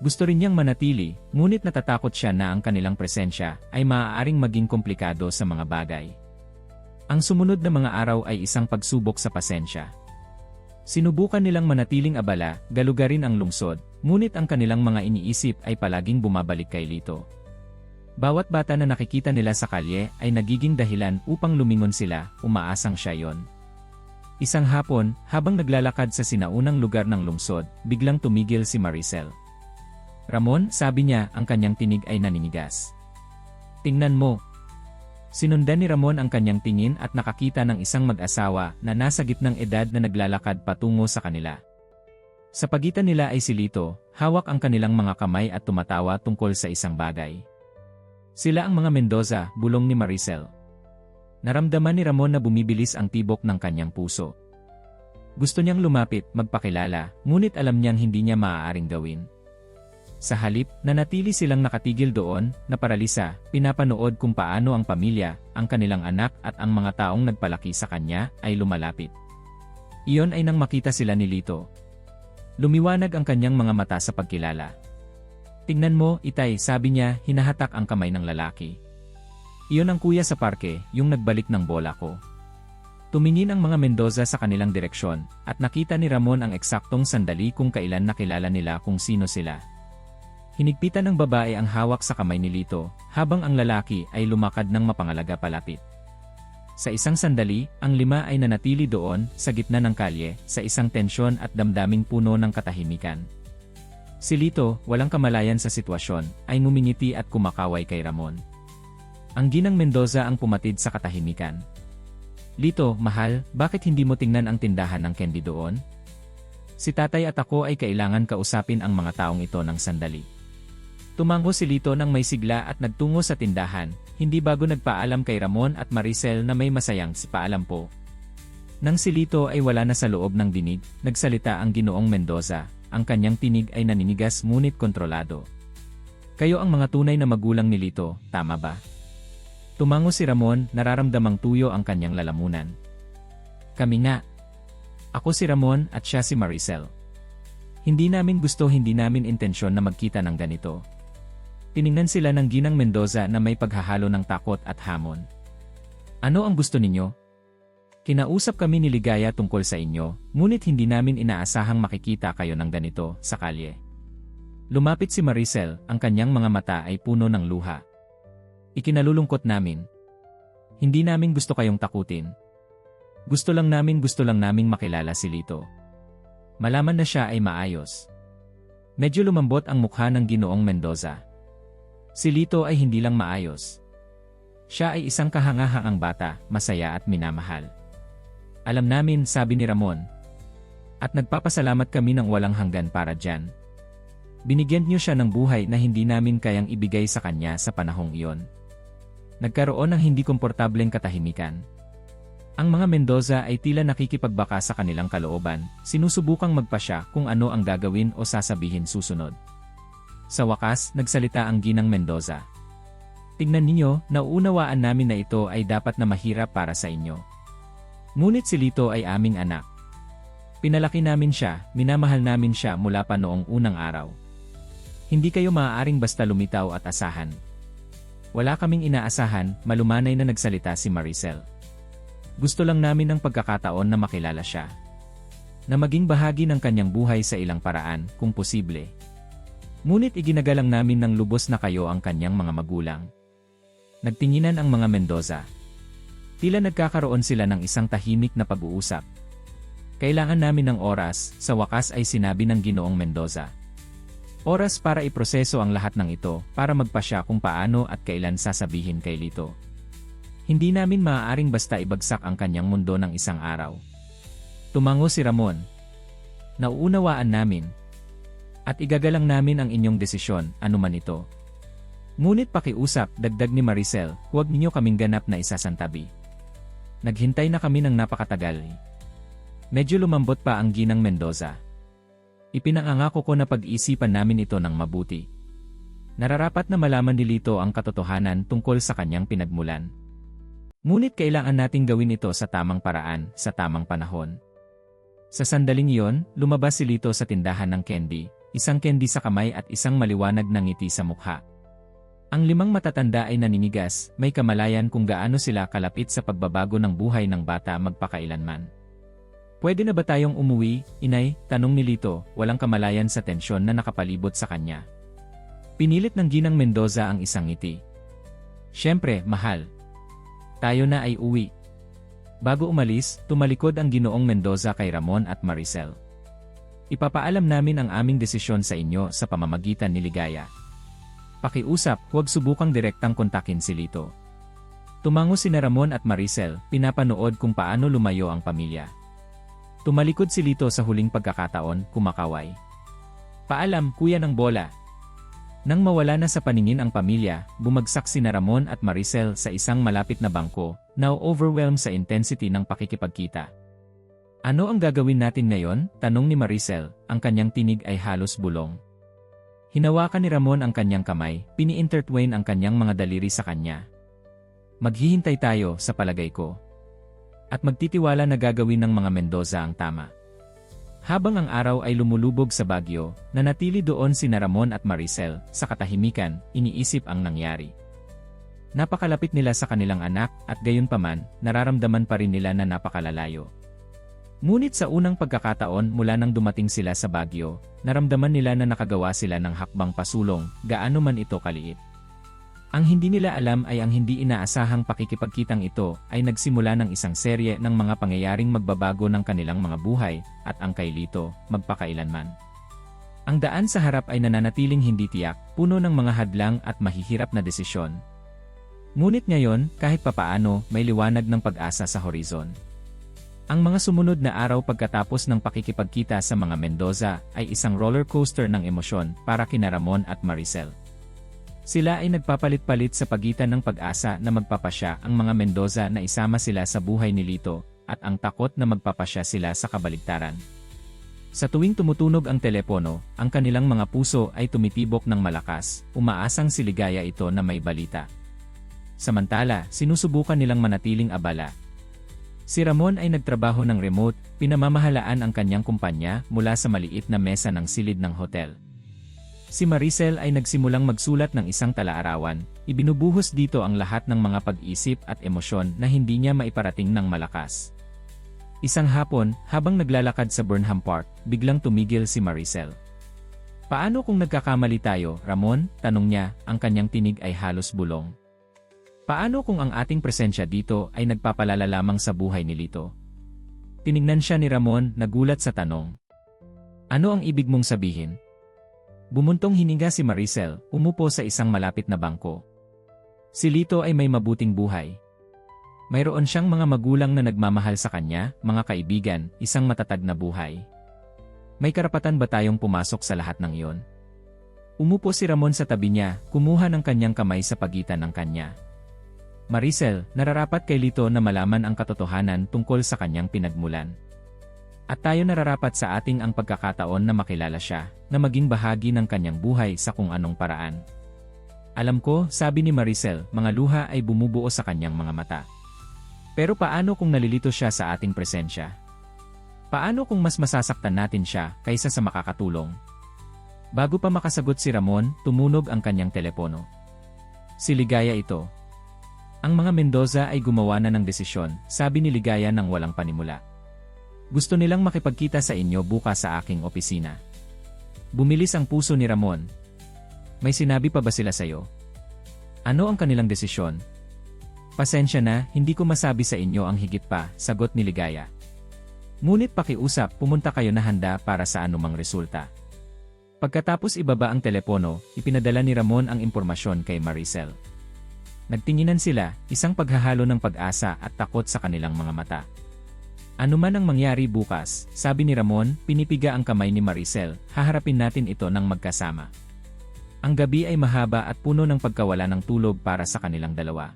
Gusto rin niyang manatili, ngunit natatakot siya na ang kanilang presensya ay maaaring maging komplikado sa mga bagay. Ang sumunod na mga araw ay isang pagsubok sa pasensya. Sinubukan nilang manatiling abala, galugarin ang lungsod, ngunit ang kanilang mga iniisip ay palaging bumabalik kay Lito. Bawat bata na nakikita nila sa kalye ay nagiging dahilan upang lumingon sila, umaasang siya yon. Isang hapon, habang naglalakad sa sinaunang lugar ng lungsod, biglang tumigil si Maricel. Ramon, sabi niya, ang kanyang tinig ay naninigas. Tingnan mo. Sinundan ni Ramon ang kanyang tingin at nakakita ng isang mag-asawa na nasa gitnang edad na naglalakad patungo sa kanila. Sa pagitan nila ay si Lito, hawak ang kanilang mga kamay at tumatawa tungkol sa isang bagay. Sila ang mga Mendoza, bulong ni Maricel. Naramdaman ni Ramon na bumibilis ang tibok ng kanyang puso. Gusto niyang lumapit, magpakilala, ngunit alam niyang hindi niya maaaring gawin. Sa halip, nanatili silang nakatigil doon, na paralisa, pinapanood kung paano ang pamilya, ang kanilang anak at ang mga taong nagpalaki sa kanya, ay lumalapit. Iyon ay nang makita sila ni Lito. Lumiwanag ang kanyang mga mata sa pagkilala. Tingnan mo, Itay, sabi niya, hinahatak ang kamay ng lalaki. Iyon ang kuya sa parke, yung nagbalik ng bola ko. Tumingin ang mga Mendoza sa kanilang direksyon, at nakita ni Ramon ang eksaktong sandali kung kailan nakilala nila kung sino sila. Hinigpitan ng babae ang hawak sa kamay ni Lito, habang ang lalaki ay lumakad ng mapangalaga palapit. Sa isang sandali, ang 5 ay nanatili doon, sa gitna ng kalye, sa isang tensyon at damdaming puno ng katahimikan. Si Lito, walang kamalayan sa sitwasyon, ay ngumingiti at kumakaway kay Ramon. Ang ginang Mendoza ang pumatid sa katahimikan. Lito, mahal, bakit hindi mo tingnan ang tindahan ng candy doon? Si tatay at ako ay kailangan kausapin ang mga taong ito ng sandali. Tumango si Lito ng may sigla at nagtungo sa tindahan, hindi bago nagpaalam kay Ramon at Maricel na may masayang paalam po. Nang si Lito ay wala na sa loob ng dinig, nagsalita ang Ginoong Mendoza, ang kanyang tinig ay naninigas ngunit kontrolado. Kayo ang mga tunay na magulang ni Lito, tama ba? Tumango si Ramon, nararamdamang tuyo ang kanyang lalamunan. Kami nga. Ako si Ramon at siya si Maricel. Hindi namin gusto, hindi namin intensyon na magkita ng ganito. Tiningnan sila ng ginang Mendoza na may paghahalo ng takot at hamon. Ano ang gusto ninyo? Kinausap kami ni Ligaya tungkol sa inyo, ngunit hindi namin inaasahang makikita kayo ng ganito sa kalye. Lumapit si Maricel, ang kanyang mga mata ay puno ng luha. Ikinalulungkot namin. Hindi namin gusto kayong takutin. Gusto lang naming makilala si Lito. Malaman na siya ay maayos. Medyo lumambot ang mukha ng Ginoong Mendoza. Si Lito ay hindi lang maayos. Siya ay isang kahangahangang bata, masaya at minamahal. Alam namin, sabi ni Ramon. At nagpapasalamat kami ng walang hanggan para dyan. Binigyan niyo siya ng buhay na hindi namin kayang ibigay sa kanya sa panahong iyon. Nagkaroon ng hindi komportableng katahimikan. Ang mga Mendoza ay tila nakikipagbaka sa kanilang kalooban, sinusubukang magpasya kung ano ang gagawin o sasabihin susunod. Sa wakas, nagsalita ang Ginang Mendoza. Tingnan ninyo, nauunawaan namin na ito ay dapat na mahirap para sa inyo. Ngunit si Lito ay aming anak. Pinalaki namin siya, minamahal namin siya mula pa noong unang araw. Hindi kayo maaaring basta lumitaw at asahan. Wala kaming inaasahan, malumanay na nagsalita si Maricel. Gusto lang namin ng pagkakataon na makilala siya. Na maging bahagi ng kanyang buhay sa ilang paraan, kung posible. Ngunit iginagalang namin ng lubos na kayo ang kanyang mga magulang. Nagtinginan ang mga Mendoza. Tila nagkakaroon sila ng isang tahimik na pag-uusap. Kailangan namin ng oras, sa wakas ay sinabi ng Ginoong Mendoza. Oras para iproseso ang lahat ng ito, para magpasya kung paano at kailan sasabihin kay Lito. Hindi namin maaaring basta ibagsak ang kanyang mundo ng isang araw. Tumango si Ramon. Nauunawaan namin. At igagalang namin ang inyong desisyon, anuman ito. Ngunit pakiusap, dagdag ni Maricel, huwag ninyo kaming ganap na isasantabi. Naghintay na kami ng napakatagal. Medyo lumambot pa ang Ginang Mendoza. Ipinangangako ko na pag-isipan namin ito ng mabuti. Nararapat na malaman ni Lito ang katotohanan tungkol sa kanyang pinagmulan. Ngunit kailangan nating gawin ito sa tamang paraan, sa tamang panahon. Sa sandaling iyon, lumabas si Lito sa tindahan ng candy, isang candy sa kamay at isang maliwanag na ngiti sa mukha. Ang limang matatanda ay naninigas, may kamalayan kung gaano sila kalapit sa pagbabago ng buhay ng bata magpakailanman. Pwede na ba tayong umuwi, inay? Tanong ni Lito, walang kamalayan sa tensyon na nakapalibot sa kanya. Pinilit ng Ginang Mendoza ang isang ngiti. Siyempre, mahal. Tayo na ay uwi. Bago umalis, tumalikod ang Ginoong Mendoza kay Ramon at Maricel. Ipapaalam namin ang aming desisyon sa inyo sa pamamagitan ni Ligaya. Pakiusap, huwag subukang direktang kontakin si Lito. Tumango sina Ramon at Maricel, pinapanood kung paano lumayo ang pamilya. Tumalikod si Lito sa huling pagkakataon, kumakaway. Paalam, kuya ng bola. Nang mawala na sa paningin ang pamilya, bumagsak sina Ramon at Maricel sa isang malapit na bangko, now overwhelmed sa intensity ng pakikipagkita. Ano ang gagawin natin ngayon? Tanong ni Maricel, ang kanyang tinig ay halos bulong. Hinawakan ni Ramon ang kanyang kamay, pini-intertwine ang kanyang mga daliri sa kanya. Maghihintay tayo, sa palagay ko. At magtitiwala na gagawin ng mga Mendoza ang tama. Habang ang araw ay lumulubog sa Baguio, nanatili doon sina Ramon at Maricel, sa katahimikan, iniisip ang nangyari. Napakalapit nila sa kanilang anak, at gayunpaman, nararamdaman pa rin nila na napakalalayo. Ngunit sa unang pagkakataon mula nang dumating sila sa Baguio, naramdaman nila na nakagawa sila ng hakbang pasulong, gaano man ito kaliit. Ang hindi nila alam ay ang hindi inaasahang pakikipagkitang ito ay nagsimula ng isang serye ng mga pangyayaring magbabago ng kanilang mga buhay, at ang kay Lito, magpakailanman. Ang daan sa harap ay nananatiling hindi tiyak, puno ng mga hadlang at mahihirap na desisyon. Ngunit ngayon, kahit papaano, may liwanag ng pag-asa sa horizon. Ang mga sumunod na araw pagkatapos ng pakikipagkita sa mga Mendoza ay isang roller coaster ng emosyon para kina Ramon at Maricel. Sila ay nagpapalit-palit sa pagitan ng pag-asa na magpapasya ang mga Mendoza na isama sila sa buhay ni Lito, at ang takot na magpapasya sila sa kabaligtaran. Sa tuwing tumutunog ang telepono, ang kanilang mga puso ay tumitibok ng malakas, umaasang si Ligaya ito na may balita. Samantala, sinusubukan nilang manatiling abala. Si Ramon ay nagtrabaho ng remote, pinamamahalaan ang kanyang kumpanya mula sa maliit na mesa ng silid ng hotel. Si Maricel ay nagsimulang magsulat ng isang talaarawan, ibinubuhos dito ang lahat ng mga pag-isip at emosyon na hindi niya maiparating ng malakas. Isang hapon, habang naglalakad sa Burnham Park, biglang tumigil si Maricel. Paano kung nagkakamali tayo, Ramon? Tanong niya, ang kanyang tinig ay halos bulong. Paano kung ang ating presensya dito ay nagpapalala lamang sa buhay ni Lito? Tinignan siya ni Ramon, nagulat sa tanong. Ano ang ibig mong sabihin? Bumuntong hininga si Maricel, umupo sa isang malapit na bangko. Si Lito ay may mabuting buhay. Mayroon siyang mga magulang na nagmamahal sa kanya, mga kaibigan, isang matatag na buhay. May karapatan ba tayong pumasok sa lahat ng iyon? Umupo si Ramon sa tabi niya, kumuha ng kanyang kamay sa pagitan ng kanya. Maricel, nararapat kay Lito na malaman ang katotohanan tungkol sa kanyang pinagmulan. At tayo nararapat sa ating ang pagkakataon na makilala siya, na maging bahagi ng kanyang buhay sa kung anong paraan. Alam ko, sabi ni Maricel, mga luha ay bumubuo sa kanyang mga mata. Pero paano kung nalilito siya sa ating presensya? Paano kung mas masasaktan natin siya kaysa sa makakatulong? Bago pa makasagot si Ramon, tumunog ang kanyang telepono. Si Ligaya ito. Ang mga Mendoza ay gumawa na ng desisyon, sabi ni Ligaya nang walang panimula. Gusto nilang makipagkita sa inyo bukas sa aking opisina. Bumilis ang puso ni Ramon. May sinabi pa ba sila sa'yo? Ano ang kanilang desisyon? Pasensya na, hindi ko masabi sa inyo ang higit pa, sagot ni Ligaya. Ngunit pakiusap, pumunta kayo na handa para sa anumang resulta. Pagkatapos ibaba ang telepono, ipinadala ni Ramon ang impormasyon kay Maricel. Nagtinginan sila, isang paghahalo ng pag-asa at takot sa kanilang mga mata. Ano man ang mangyari bukas, sabi ni Ramon, pinipiga ang kamay ni Maricel, haharapin natin ito ng magkasama. Ang gabi ay mahaba at puno ng pagkawala ng tulog para sa kanilang dalawa.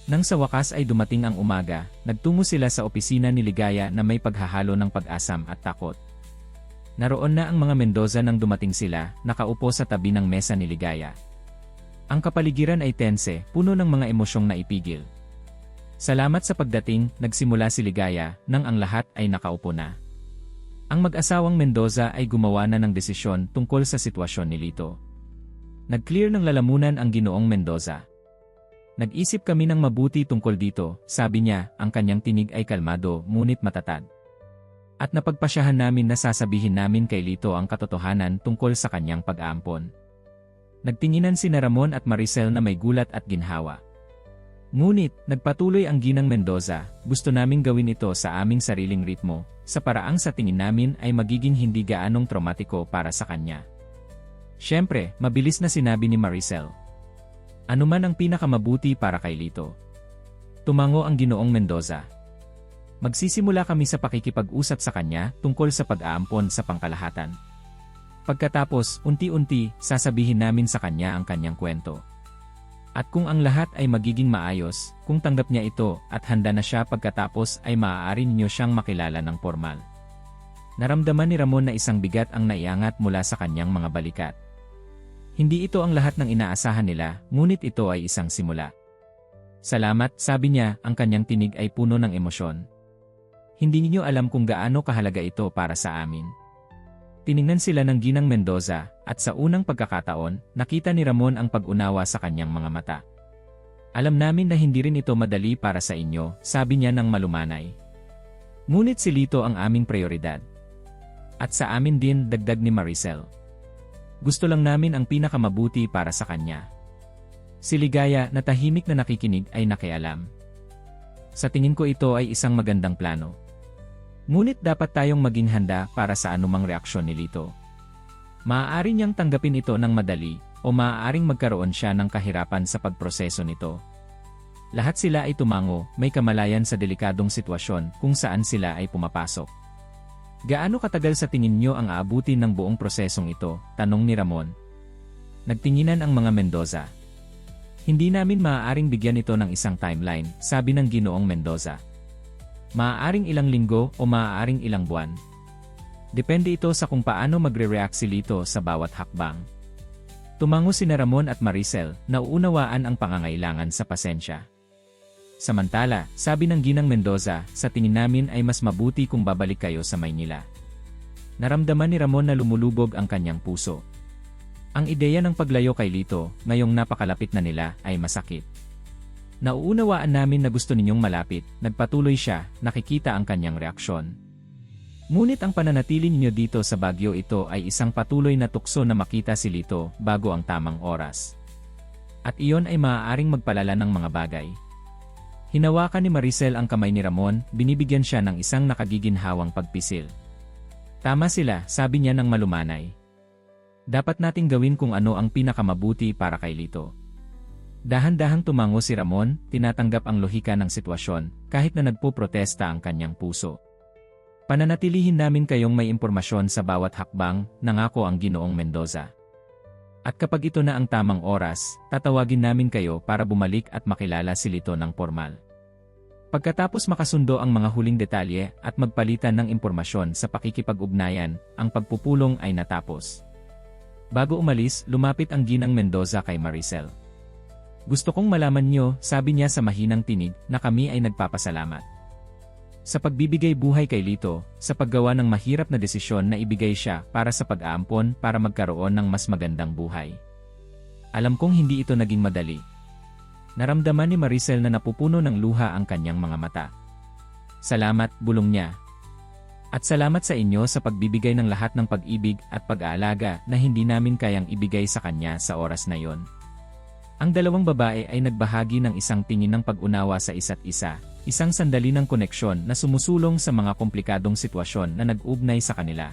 Nang sa wakas ay dumating ang umaga, nagtungo sila sa opisina ni Ligaya na may paghahalo ng pag-asam at takot. Naroon na ang mga Mendoza nang dumating sila, nakaupo sa tabi ng mesa ni Ligaya. Ang kapaligiran ay tense, puno ng mga emosyong naipigil. Salamat sa pagdating, nagsimula si Ligaya, nang ang lahat ay nakaupo na. Ang mag-asawang Mendoza ay gumawa na ng desisyon tungkol sa sitwasyon ni Lito. Nag-clear ng lalamunan ang Ginoong Mendoza. Nag-isip kami ng mabuti tungkol dito, sabi niya, ang kanyang tinig ay kalmado ngunit matatag. At napagpasyahan namin na sasabihin namin kay Lito ang katotohanan tungkol sa kanyang pag-aampon. Nagtinginan sina Ramon at Maricel na may gulat at ginhawa. Ngunit, nagpatuloy ang Ginang Mendoza, gusto naming gawin ito sa aming sariling ritmo, sa paraang sa tingin namin ay magiging hindi gaanong traumatiko para sa kanya. Siyempre, mabilis na sinabi ni Maricel. Ano man ang pinakamabuti para kay Lito. Tumango ang Ginoong Mendoza. Magsisimula kami sa pakikipag-usap sa kanya tungkol sa pag-aampon sa pangkalahatan. Pagkatapos, unti-unti, sasabihin namin sa kanya ang kanyang kwento. At kung ang lahat ay magiging maayos, kung tanggap niya ito at handa na siya pagkatapos ay maaari ninyo siyang makilala ng formal. Naramdaman ni Ramon na isang bigat ang naiangat mula sa kanyang mga balikat. Hindi ito ang lahat ng inaasahan nila, ngunit ito ay isang simula. Salamat, sabi niya, ang kanyang tinig ay puno ng emosyon. Hindi niyo alam kung gaano kahalaga ito para sa amin. Tiningnan sila ng Ginang Mendoza, at sa unang pagkakataon, nakita ni Ramon ang pag-unawa sa kanyang mga mata. Alam namin na hindi rin ito madali para sa inyo, sabi niya ng malumanay. Ngunit si Lito ang aming prioridad. At sa amin din, dagdag ni Maricel. Gusto lang namin ang pinakamabuti para sa kanya. Si Ligaya na tahimik na nakikinig ay nakialam. Sa tingin ko ito ay isang magandang plano. Ngunit dapat tayong maging handa para sa anumang reaksyon ni Lito. Maaari niyang tanggapin ito ng madali, o maaaring magkaroon siya ng kahirapan sa pagproseso nito. Lahat sila ay tumango, may kamalayan sa delikadong sitwasyon kung saan sila ay pumapasok. Gaano katagal sa tingin niyo ang aabutin ng buong prosesong ito? Tanong ni Ramon. Nagtinginan ang mga Mendoza. Hindi namin maaaring bigyan ito ng isang timeline, sabi ng Ginoong Mendoza. Maaaring ilang linggo o maaaring ilang buwan. Depende ito sa kung paano magre-react si Lito sa bawat hakbang. Tumango sina Ramon at Maricel, nauunawaan ang pangangailangan sa pasensya. Samantala, sabi ng Ginang Mendoza, sa tingin namin ay mas mabuti kung babalik kayo sa Maynila. Naramdaman ni Ramon na lumulubog ang kanyang puso. Ang ideya ng paglayo kay Lito, ngayong napakalapit na nila, ay masakit. Nauunawaan namin na gusto ninyong malapit, nagpatuloy siya, nakikita ang kanyang reaksyon. Ngunit ang pananatili ninyo dito sa Baguio ito ay isang patuloy na tukso na makita si Lito bago ang tamang oras. At iyon ay maaaring magpalala ng mga bagay. Hinawakan ni Maricel ang kamay ni Ramon, binibigyan siya ng isang nakagiginhawang pagpisil. Tama sila, sabi niya ng malumanay. Dapat nating gawin kung ano ang pinakamabuti para kay Lito. Dahan-dahang tumango si Ramon, tinatanggap ang lohika ng sitwasyon, kahit na nagpo-protesta ang kanyang puso. Pananatilihin namin kayong may impormasyon sa bawat hakbang, nangako ang Ginoong Mendoza. At kapag ito na ang tamang oras, tatawagin namin kayo para bumalik at makilala si Lito ng formal. Pagkatapos makasundo ang mga huling detalye at magpalitan ng impormasyon sa pakikipag-ugnayan, ang pagpupulong ay natapos. Bago umalis, lumapit ang Ginang Mendoza kay Maricel. Gusto kong malaman nyo, sabi niya sa mahinang tinig, na kami ay nagpapasalamat. Sa pagbibigay buhay kay Lito, sa paggawa ng mahirap na desisyon na ibigay siya para sa pag-aampon para magkaroon ng mas magandang buhay. Alam kong hindi ito naging madali. Naramdaman ni Maricel na napupuno ng luha ang kanyang mga mata. Salamat, bulong niya. At salamat sa inyo sa pagbibigay ng lahat ng pag-ibig at pag-aalaga na hindi namin kayang ibigay sa kanya sa oras na yon. Ang dalawang babae ay nagbahagi ng isang tingin ng pag-unawa sa isa't isa, isang sandali ng koneksyon na sumusulong sa mga komplikadong sitwasyon na nag-ugnay sa kanila.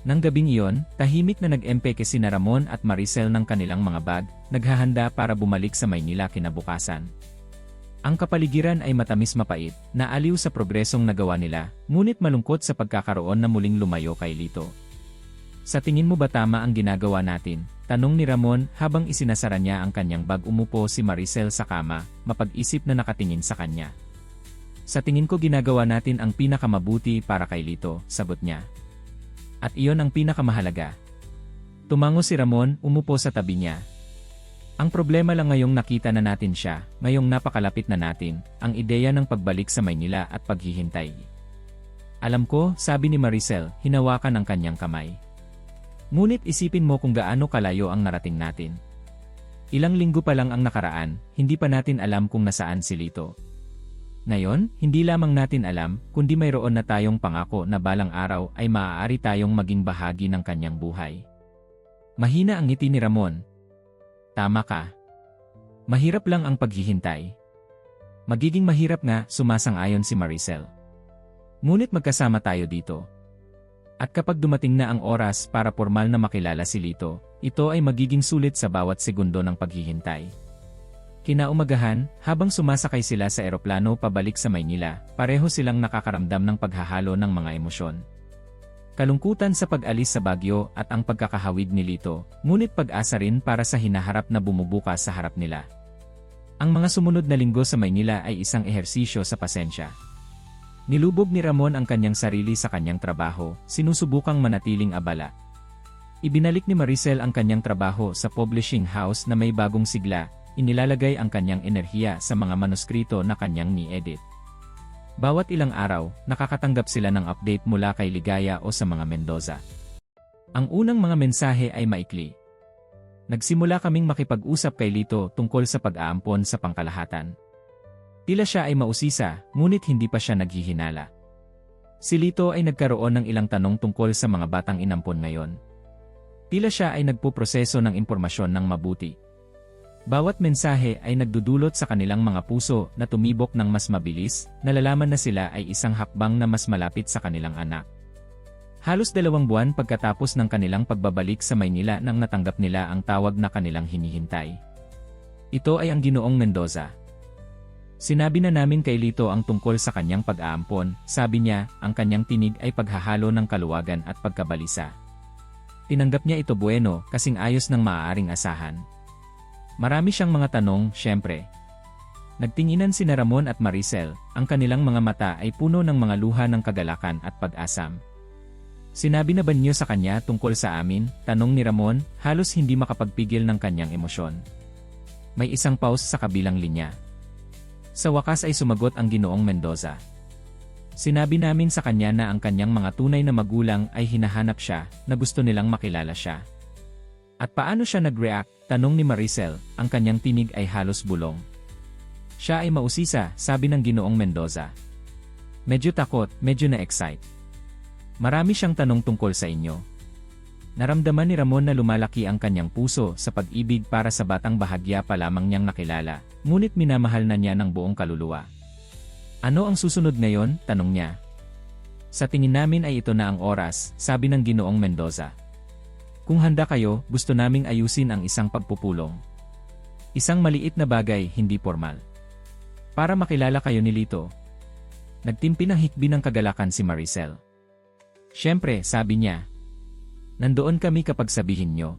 Nang gabing iyon, tahimik na nag-empeke sina Ramon at Maricel ng kanilang mga bag, naghahanda para bumalik sa Maynila kinabukasan. Ang kapaligiran ay matamis mapait, naaliw sa progresong nagawa nila, ngunit malungkot sa pagkakaroon na muling lumayo kay Lito. Sa tingin mo ba tama ang ginagawa natin? Tanong ni Ramon habang isinasara niya ang kanyang bag. Umupo si Maricel sa kama, mapag-isip na nakatingin sa kanya. Sa tingin ko ginagawa natin ang pinakamabuti para kay Lito, sagot niya. At iyon ang pinakamahalaga. Tumango si Ramon, umupo sa tabi niya. Ang problema lang ngayong nakita na natin siya, ngayong napakalapit na natin, ang ideya ng pagbalik sa Maynila at paghihintay. Alam ko, sabi ni Maricel, hinawakan ang kanyang kamay. Ngunit isipin mo kung gaano kalayo ang narating natin. Ilang linggo pa lang ang nakaraan, hindi pa natin alam kung nasaan si Lito. Ngayon, hindi lamang natin alam, kundi mayroon na tayong pangako na balang araw ay maaari tayong maging bahagi ng kanyang buhay. Mahina ang ngiti ni Ramon. Tama ka. Mahirap lang ang paghihintay. Magiging mahirap nga, sumasang-ayon si Maricel. Ngunit magkasama tayo dito. At kapag dumating na ang oras para formal na makilala si Lito, ito ay magiging sulit sa bawat segundo ng paghihintay. Kinaumagahan, habang sumasakay sila sa eroplano pabalik sa Maynila, pareho silang nakakaramdam ng paghahalo ng mga emosyon. Kalungkutan sa pag-alis sa Baguio at ang pagkakahawig ni Lito, ngunit pag-asa rin para sa hinaharap na bumubukas sa harap nila. Ang mga sumunod na linggo sa Maynila ay isang ehersisyo sa pasensya. Nilubog ni Ramon ang kanyang sarili sa kanyang trabaho, sinusubukang manatiling abala. Ibinalik ni Maricel ang kanyang trabaho sa publishing house na may bagong sigla, inilalagay ang kanyang enerhiya sa mga manuskrito na kanyang ni-edit. Bawat ilang araw, nakakatanggap sila ng update mula kay Ligaya o sa mga Mendoza. Ang unang mga mensahe ay maikli. Nagsimula kaming makipag-usap kay Lito tungkol sa pag-aampon sa pangkalahatan. Tila siya ay mausisa, ngunit hindi pa siya naghihinala. Si Lito ay nagkaroon ng ilang tanong tungkol sa mga batang inampon ngayon. Tila siya ay nagpuproseso ng impormasyon ng mabuti. Bawat mensahe ay nagdudulot sa kanilang mga puso na tumibok ng mas mabilis, nalalaman na sila ay isang hakbang na mas malapit sa kanilang anak. Halos 2 buwan pagkatapos ng kanilang pagbabalik sa Maynila nang natanggap nila ang tawag na kanilang hinihintay. Ito ay ang Ginoong Mendoza. Sinabi na namin kay Lito ang tungkol sa kanyang pag-aampon, sabi niya, ang kanyang tinig ay paghahalo ng kaluwagan at pagkabalisa. Tinanggap niya ito bueno, kasing ayos ng maaaring asahan. Marami siyang mga tanong, syempre. Nagtinginan sina Ramon at Maricel, ang kanilang mga mata ay puno ng mga luha ng kagalakan at pag-asam. Sinabi na ba niyo sa kanya tungkol sa amin? Tanong ni Ramon, halos hindi makapagpigil ng kanyang emosyon. May isang pause sa kabilang linya. Sa wakas ay sumagot ang Ginoong Mendoza. Sinabi namin sa kanya na ang kanyang mga tunay na magulang ay hinahanap siya, na gusto nilang makilala siya. At paano siya nag-react? Tanong ni Maricel, ang kanyang tinig ay halos bulong. Siya ay mausisa, sabi ng Ginoong Mendoza. Medyo takot, medyo na-excite. Marami siyang tanong tungkol sa inyo. Naramdaman ni Ramon na lumalaki ang kanyang puso sa pag-ibig para sa batang bahagya pa lamang niyang nakilala, ngunit minamahal na niya ng buong kaluluwa. Ano ang susunod ngayon? Tanong niya. Sa tingin namin ay ito na ang oras, sabi ng Ginoong Mendoza. Kung handa kayo, gusto naming ayusin ang isang pagpupulong. Isang maliit na bagay, hindi formal. Para makilala kayo ni Lito. Nagtimpi ng hikbi ng kagalakan si Maricel. Siyempre, sabi niya. Nandoon kami kapag sabihin nyo.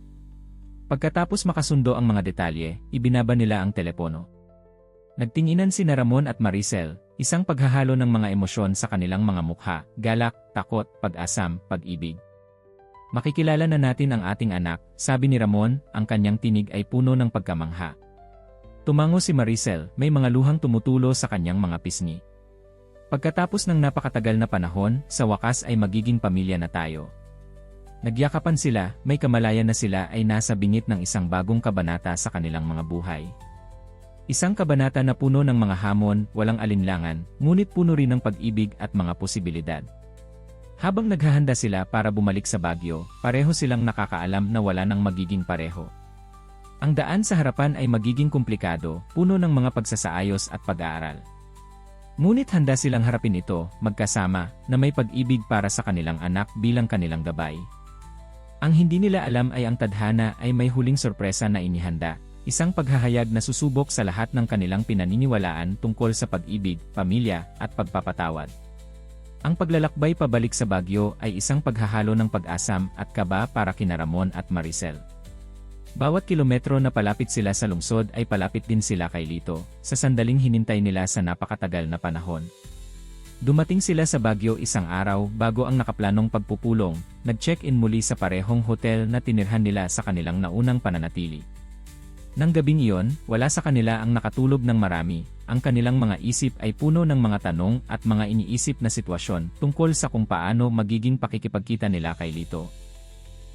Pagkatapos makasundo ang mga detalye, ibinaba nila ang telepono. Nagtinginan sina Ramon at Maricel, Isang paghahalo ng mga emosyon sa kanilang mga mukha, galak, takot, pag-asam, pag-ibig. Makikilala na natin ang ating anak, sabi ni Ramon, ang kanyang tinig ay puno ng pagkamangha. Tumango si Maricel, may mga luhang tumutulo sa kanyang mga pisngi. Pagkatapos ng napakatagal na panahon, sa wakas ay magiging pamilya na tayo. Nagyakapan sila, may kamalayan na sila ay nasa bingit ng isang bagong kabanata sa kanilang mga buhay. Isang kabanata na puno ng mga hamon, walang alinlangan, ngunit puno rin ng pag-ibig at mga posibilidad. Habang naghahanda sila para bumalik sa Baguio, pareho silang nakakaalam na wala nang magiging pareho. Ang daan sa harapan ay magiging komplikado, puno ng mga pagsasaayos at pag-aaral. Ngunit handa silang harapin ito, magkasama, na may pag-ibig para sa kanilang anak bilang kanilang gabay. Ang hindi nila alam ay ang tadhana ay may huling sorpresa na inihanda. Isang paghahayag na susubok sa lahat ng kanilang pinaniniwalaan tungkol sa pag-ibig, pamilya, at pagpapatawad. Ang paglalakbay pabalik sa Baguio ay isang paghahalo ng pag-asam at kaba para kina Ramon at Maricel. Bawat kilometro na palapit sila sa lungsod ay palapit din sila kay Lito, sa sandaling hinintay nila sa napakatagal na panahon. Dumating sila sa Baguio isang araw bago ang nakaplanong pagpupulong, nag-check-in muli sa parehong hotel na tinirhan nila sa kanilang naunang pananatili. Nang gabing iyon, wala sa kanila ang nakatulog ng marami, ang kanilang mga isip ay puno ng mga tanong at mga iniisip na sitwasyon tungkol sa kung paano magiging pakikipagkita nila kay Lito.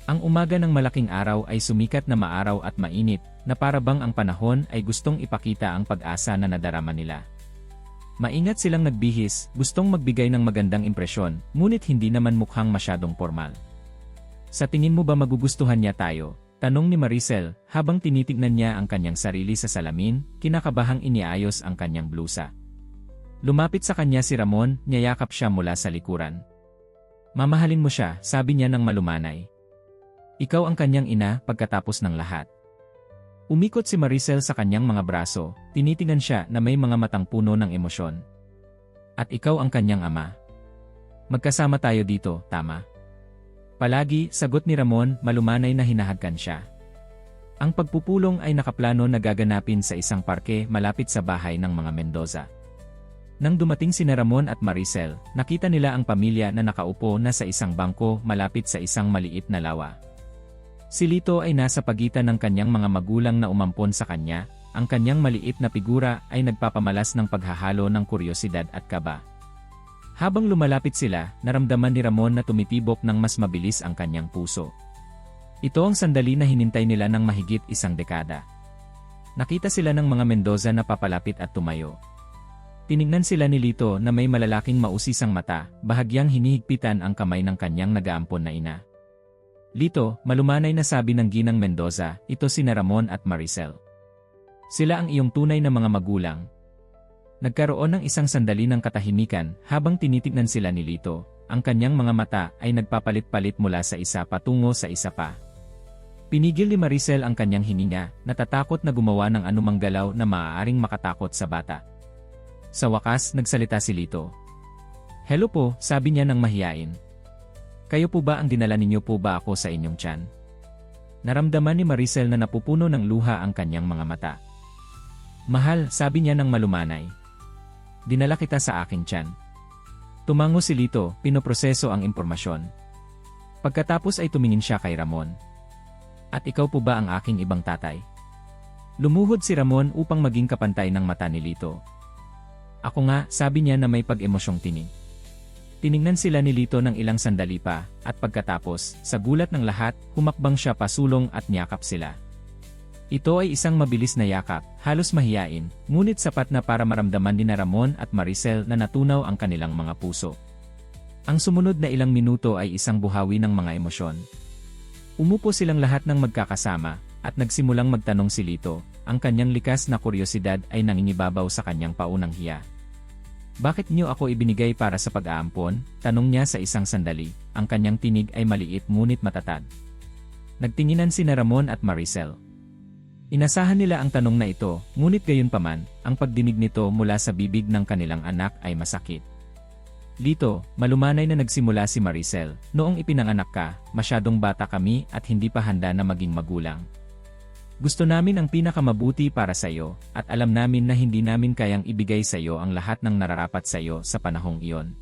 Ang umaga ng malaking araw ay sumikat na maaraw at mainit, na para bang ang panahon ay gustong ipakita ang pag-asa na nadarama nila. Maingat silang nagbihis, gustong magbigay ng magandang impresyon, ngunit hindi naman mukhang masyadong formal. Sa tingin mo ba magugustuhan niya tayo? Tanong ni Maricel, habang tinitignan niya ang kanyang sarili sa salamin, kinakabahang iniayos ang kanyang blusa. Lumapit sa kanya si Ramon, niyayakap siya mula sa likuran. Mamahalin mo siya, sabi niya ng malumanay. Ikaw ang kanyang ina pagkatapos ng lahat. Umikot si Maricel sa kanyang mga braso, tinitingnan siya na may mga matang puno ng emosyon. At ikaw ang kanyang ama. Magkasama tayo dito, tama? Palagi, sagot ni Ramon, malumanay na hinahagkan siya. Ang pagpupulong ay nakaplano na gaganapin sa isang parke malapit sa bahay ng mga Mendoza. Nang dumating sina Ramon at Maricel, nakita nila ang pamilya na nakaupo na sa isang bangko malapit sa isang maliit na lawa. Si Lito ay nasa pagitan ng kanyang mga magulang na umampon sa kanya, ang kanyang maliit na figura ay nagpapamalas ng paghahalo ng kuryosidad at kaba. Habang lumalapit sila, naramdaman ni Ramon na tumitibok ng mas mabilis ang kanyang puso. Ito ang sandali na hinintay nila ng mahigit isang dekada. Nakita sila ng mga Mendoza na papalapit at tumayo. Tinignan sila ni Lito na may malalaking mausisang mata, bahagyang hinihigpitan ang kamay ng kanyang nag-aampon na ina. Lito, malumanay na sabi ng ginang Mendoza, ito sina Ramon at Maricel. Sila ang iyong tunay na mga magulang. Nagkaroon ng isang sandali ng katahimikan habang tinitignan sila ni Lito, ang kanyang mga mata ay nagpapalit-palit mula sa isa patungo sa isa pa. Pinigil ni Maricel ang kanyang hininga, natatakot na gumawa ng anumang galaw na maaaring makatakot sa bata. Sa wakas, nagsalita si Lito. Hello po, sabi niya nang mahiyain. Kayo po ba ang dinala ninyo po ba ako sa inyong tiyan? Naramdaman ni Maricel na napupuno ng luha ang kanyang mga mata. Mahal, sabi niya nang malumanay. Dinala kita sa aking tiyan. Tumango si Lito, pinoproseso ang impormasyon. Pagkatapos ay tumingin siya kay Ramon. At ikaw po ba ang aking ibang tatay? Lumuhod si Ramon upang maging kapantay ng mata ni Lito. Ako nga, sabi niya na may pag-emosyong tinig. Tiningnan sila ni Lito ng ilang sandali pa, at pagkatapos, sa gulat ng lahat, humakbang siya pasulong at niyakap sila. Ito ay isang mabilis na yakap, halos mahiyain, ngunit sapat na para maramdaman ni Ramon at Maricel na natunaw ang kanilang mga puso. Ang sumunod na ilang minuto ay isang buhawi ng mga emosyon. Umupo silang lahat ng magkakasama, at nagsimulang magtanong si Lito, ang kanyang likas na kuryosidad ay nangingibabaw sa kanyang paunang hiya. Bakit niyo ako ibinigay para sa pag-aampon? Tanong niya sa isang sandali, ang kanyang tinig ay maliit ngunit matatag. Nagtinginan sina Ramon at Maricel. Inasahan nila ang tanong na ito, ngunit gayunpaman, ang pagdinig nito mula sa bibig ng kanilang anak ay masakit. Lito, malumanay na nagsimula si Maricel, noong ipinanganak ka, masyadong bata kami at hindi pa handa na maging magulang. Gusto namin ang pinakamabuti para sa iyo, at alam namin na hindi namin kayang ibigay sa iyo ang lahat ng nararapat sa iyo sa panahong iyon.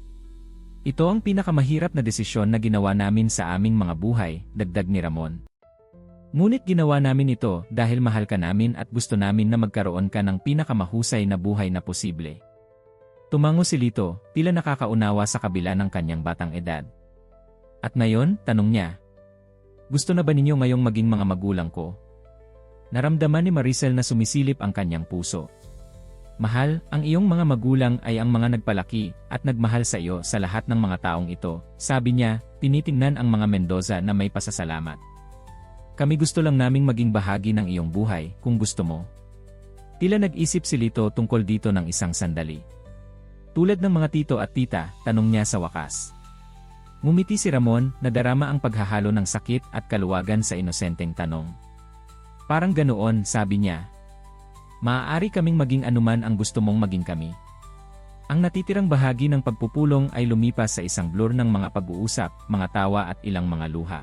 Ito ang pinakamahirap na desisyon na ginawa namin sa aming mga buhay, dagdag ni Ramon. Ngunit ginawa namin ito dahil mahal ka namin at gusto namin na magkaroon ka ng pinakamahusay na buhay na posible. Tumango si Lito, tila nakakaunawa sa kabila ng kanyang batang edad. At ngayon, tanong niya, gusto na ba ninyo ngayong maging mga magulang ko? Naramdaman ni Maricel na sumisilip ang kanyang puso. Mahal, ang iyong mga magulang ay ang mga nagpalaki at nagmahal sa iyo sa lahat ng mga taong ito, sabi niya, tinitingnan ang mga Mendoza na may pasasalamat. Kami gusto lang naming maging bahagi ng iyong buhay, kung gusto mo. Tila nag-isip si Lito tungkol dito ng isang sandali. Tulad ng mga tito at tita, tanong niya sa wakas. Ngumiti si Ramon, nadarama ang paghahalo ng sakit at kaluwagan sa inosenteng tanong. Parang ganoon, sabi niya. Maaari kaming maging anuman ang gusto mong maging kami. Ang natitirang bahagi ng pagpupulong ay lumipas sa isang blur ng mga pag-uusap, mga tawa at ilang mga luha.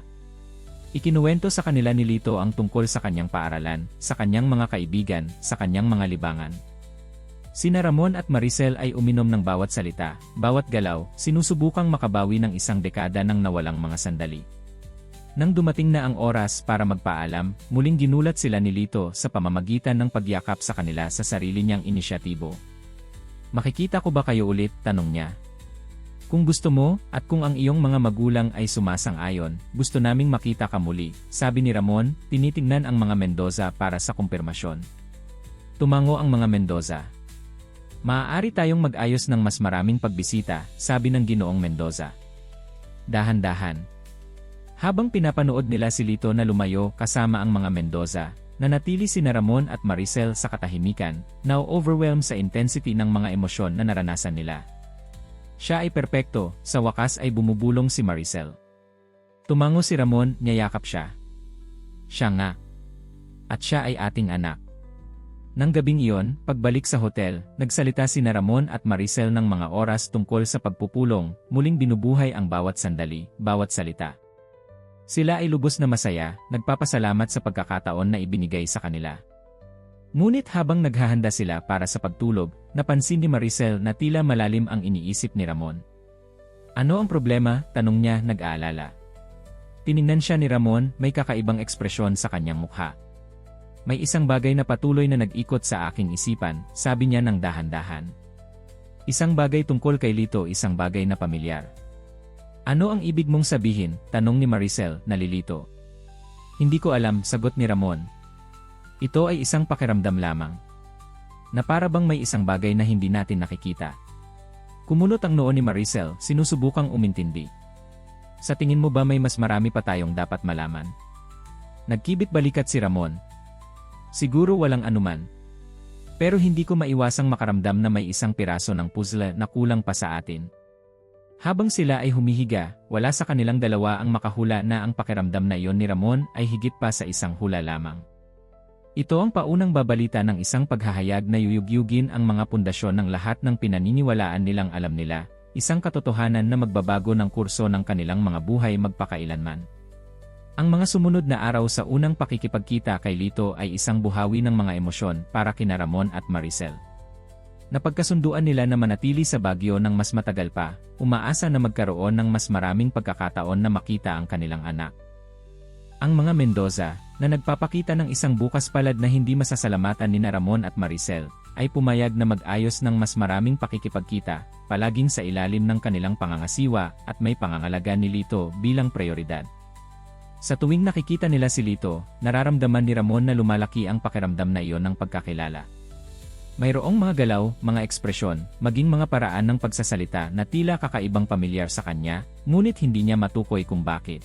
Ikinuwento sa kanila ni Lito ang tungkol sa kanyang paaralan, sa kanyang mga kaibigan, sa kanyang mga libangan. Sina Ramon at Maricel ay uminom ng bawat salita, bawat galaw, sinusubukang makabawi ng isang dekada ng nawalang mga sandali. Nang dumating na ang oras para magpaalam, muling ginulat sila ni Lito sa pamamagitan ng pagyakap sa kanila sa sarili niyang inisyatibo. Makikita ko ba kayo ulit? Tanong niya. Kung gusto mo, at kung ang iyong mga magulang ay sumasang-ayon, gusto naming makita ka muli, sabi ni Ramon, tinitingnan ang mga Mendoza para sa kumpirmasyon. Tumango ang mga Mendoza. Maaari tayong mag-ayos ng mas maraming pagbisita, sabi ng Ginoong Mendoza. Dahan-dahan. Habang pinapanood nila si Lito na lumayo kasama ang mga Mendoza, nanatili sina Ramon at Maricel sa katahimikan, now overwhelmed sa intensity ng mga emosyon na naranasan nila. Siya ay perpekto, sa wakas ay bumubulong si Maricel. Tumango si Ramon, niyayakap siya. Siya nga. At siya ay ating anak. Nang gabing iyon, pagbalik sa hotel, nagsalita sina Ramon at Maricel ng mga oras tungkol sa pagpupulong, muling binubuhay ang bawat sandali, bawat salita. Sila ay lubos na masaya, nagpapasalamat sa pagkakataon na ibinigay sa kanila. Ngunit habang naghahanda sila para sa pagtulog, napansin ni Maricel na tila malalim ang iniisip ni Ramon. Ano ang problema? Tanong niya nag-aalala. Tiningnan siya ni Ramon, may kakaibang ekspresyon sa kanyang mukha. May isang bagay na patuloy na nag-ikot sa aking isipan, sabi niya ng dahan-dahan. Isang bagay tungkol kay Lito, isang bagay na pamilyar. Ano ang ibig mong sabihin? Tanong ni Maricel, nalilito. Hindi ko alam, sagot ni Ramon. Ito ay isang pakiramdam lamang. Na para bang may isang bagay na hindi natin nakikita. Kumulot ang noo ni Maricel, sinusubukang umintindi. Sa tingin mo ba may mas marami pa tayong dapat malaman? Nagkibit balikat si Ramon. Siguro walang anuman. Pero hindi ko maiwasang makaramdam na may isang piraso ng puzzle na kulang pa sa atin. Habang sila ay humihiga, wala sa kanilang dalawa ang makahula na ang pakiramdam na iyon ni Ramon ay higit pa sa isang hula lamang. Ito ang paunang babalita ng isang paghahayag na yuyugyugin ang mga pundasyon ng lahat ng pinaniniwalaan nilang alam nila, isang katotohanan na magbabago ng kurso ng kanilang mga buhay magpakailanman. Ang mga sumunod na araw sa unang pakikipagkita kay Lito ay isang buhawi ng mga emosyon para kina Ramon at Maricel. Napagkasunduan nila na manatili sa Baguio ng mas matagal pa, umaasa na magkaroon ng mas maraming pagkakataon na makita ang kanilang anak. Ang mga Mendoza, na nagpapakita ng isang bukas palad na hindi masasalamatan ni Ramon at Maricel, ay pumayag na mag-ayos ng mas maraming pakikipagkita, palaging sa ilalim ng kanilang pangangasiwa at may pangangalaga ni Lito bilang prioridad. Sa tuwing nakikita nila si Lito, nararamdaman ni Ramon na lumalaki ang pakiramdam na iyon ng pagkakilala. Mayroong mga galaw, mga ekspresyon, maging mga paraan ng pagsasalita na tila kakaibang pamilyar sa kanya, ngunit hindi niya matukoy kung bakit.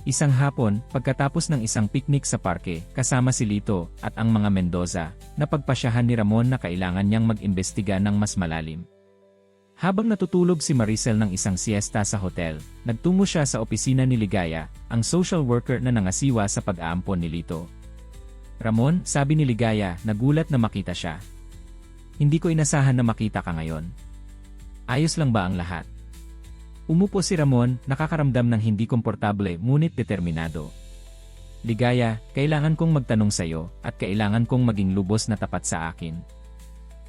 Isang hapon, pagkatapos ng isang picnic sa parke, kasama si Lito at ang mga Mendoza, napagpasyahan ni Ramon na kailangan niyang mag-imbestiga ng mas malalim. Habang natutulog si Maricel ng isang siesta sa hotel, nagtungo siya sa opisina ni Ligaya, ang social worker na nangasiwa sa pag-aampon ni Lito. Ramon, sabi ni Ligaya, nagulat na makita siya. Hindi ko inasahan na makita ka ngayon. Ayos lang ba ang lahat? Umupo si Ramon, nakakaramdam ng hindi komportable ngunit determinado. Ligaya, kailangan kong magtanong sa'yo at kailangan kong maging lubos na tapat sa akin.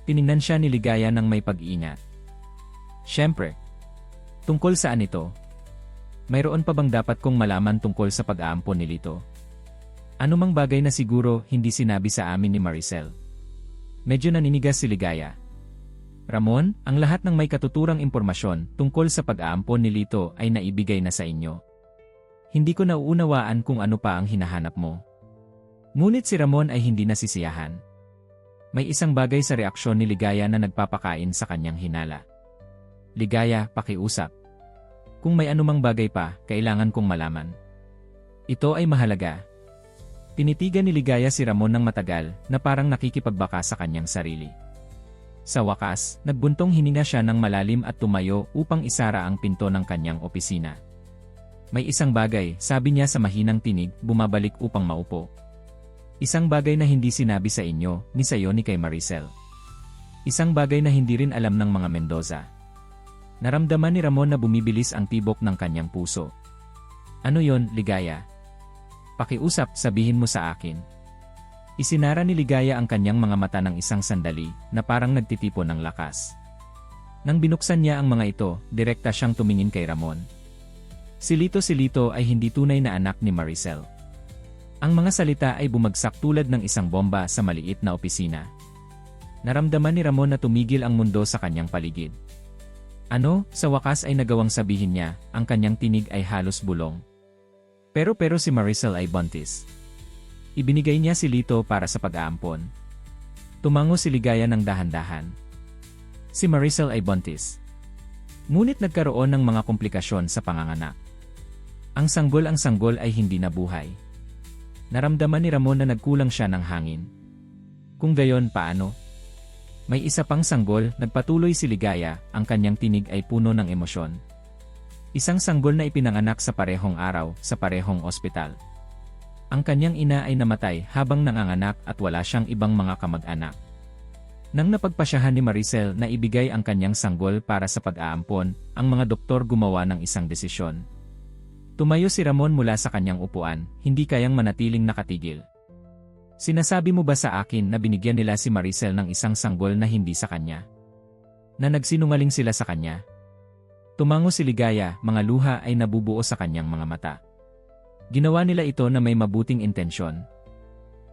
Tiningnan siya ni Ligaya ng may pag-iingat. Siyempre. Tungkol saan ito? Mayroon pa bang dapat kong malaman tungkol sa pag-aampon ni Lito? Ano mang bagay na siguro hindi sinabi sa amin ni Maricel? Medyo naninigas si Ligaya. Ramon, ang lahat ng may katuturang impormasyon tungkol sa pag-aampon ni Lito ay naibigay na sa inyo. Hindi ko nauunawaan kung ano pa ang hinahanap mo. Ngunit si Ramon ay hindi nasisiyahan. May isang bagay sa reaksyon ni Ligaya na nagpapakain sa kanyang hinala. Ligaya, pakiusap. Kung may anumang bagay pa, kailangan kong malaman. Ito ay mahalaga. Tinitigan ni Ligaya si Ramon ng matagal na parang nakikipagbaka sa kanyang sarili. Sa wakas, nagbuntong hininga siya ng malalim at tumayo upang isara ang pinto ng kanyang opisina. May isang bagay, sabi niya sa mahinang tinig, bumabalik upang maupo. Isang bagay na hindi sinabi sa inyo, ni sayo ni kay Maricel. Isang bagay na hindi rin alam ng mga Mendoza. Naramdaman ni Ramon na bumibilis ang tibok ng kanyang puso. Ano yon, Ligaya? Pakiusap, sabihin mo sa akin. Isinara ni Ligaya ang kanyang mga mata ng isang sandali, na parang nagtitipon ng lakas. Nang binuksan niya ang mga ito, direkta siyang tumingin kay Ramon. Si Lito ay hindi tunay na anak ni Maricel. Ang mga salita ay bumagsak tulad ng isang bomba sa maliit na opisina. Naramdaman ni Ramon na tumigil ang mundo sa kanyang paligid. Ano, sa wakas ay nagawang sabihin niya, ang kanyang tinig ay halos bulong. Pero si Maricel ay buntis. Ibinigay niya si Lito para sa pag-aampon. Tumango si Ligaya ng dahan-dahan. Si Maricel ay buntis. Ngunit nagkaroon ng mga komplikasyon sa panganganak. Ang sanggol ay hindi nabuhay. Naramdaman ni Ramon na nagkulang siya ng hangin. Kung gayon, paano? May isa pang sanggol, nagpatuloy si Ligaya, ang kanyang tinig ay puno ng emosyon. Isang sanggol na ipinanganak sa parehong araw, sa parehong ospital. Ang kanyang ina ay namatay habang nanganganak at wala siyang ibang mga kamag-anak. Nang napagpasyahan ni Maricel na ibigay ang kanyang sanggol para sa pag-aampon, ang mga doktor gumawa ng isang desisyon. Tumayo si Ramon mula sa kanyang upuan, hindi kayang manatiling nakatigil. Sinasabi mo ba sa akin na binigyan nila si Maricel ng isang sanggol na hindi sa kanya? Na nagsinungaling sila sa kanya? Tumango si Ligaya, mga luha ay nabubuo sa kanyang mga mata. Ginawa nila ito na may mabuting intensyon.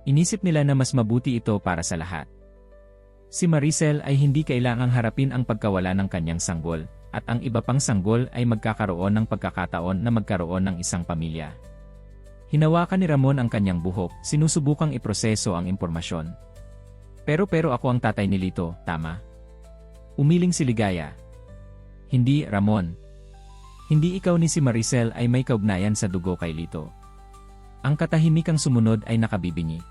Inisip nila na mas mabuti ito para sa lahat. Si Maricel ay hindi kailangang harapin ang pagkawala ng kanyang sanggol, at ang iba pang sanggol ay magkakaroon ng pagkakataon na magkaroon ng isang pamilya. Hinawakan ni Ramon ang kanyang buhok, sinusubukang iproseso ang impormasyon. Pero ako ang tatay ni Lito, tama? Umiling si Ligaya. Hindi, Ramon. Hindi ikaw ni si Maricel ay may kaugnayan sa dugo kay Lito. Ang katahimikang sumunod ay nakabibingi.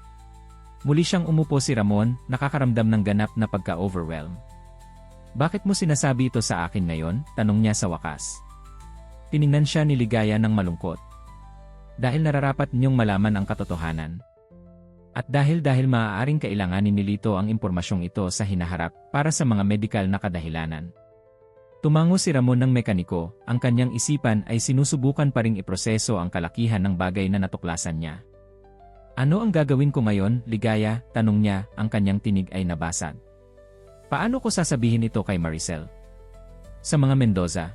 Muli siyang umupo si Ramon, nakakaramdam ng ganap na pagka-overwhelm. Bakit mo sinasabi ito sa akin ngayon? Tanong niya sa wakas. Tiningnan siya ni Ligaya ng malungkot. Dahil nararapat niyong malaman ang katotohanan. At dahil maaaring kailanganin ni Lito ang impormasyong ito sa hinaharap para sa mga medikal na kadahilanan. Tumango si Ramon ng mekaniko, ang kanyang isipan ay sinusubukan pa ring iproseso ang kalakihan ng bagay na natuklasan niya. Ano ang gagawin ko ngayon, Ligaya? Tanong niya, ang kanyang tinig ay nabasag. Paano ko sasabihin ito kay Maricel? Sa mga Mendoza?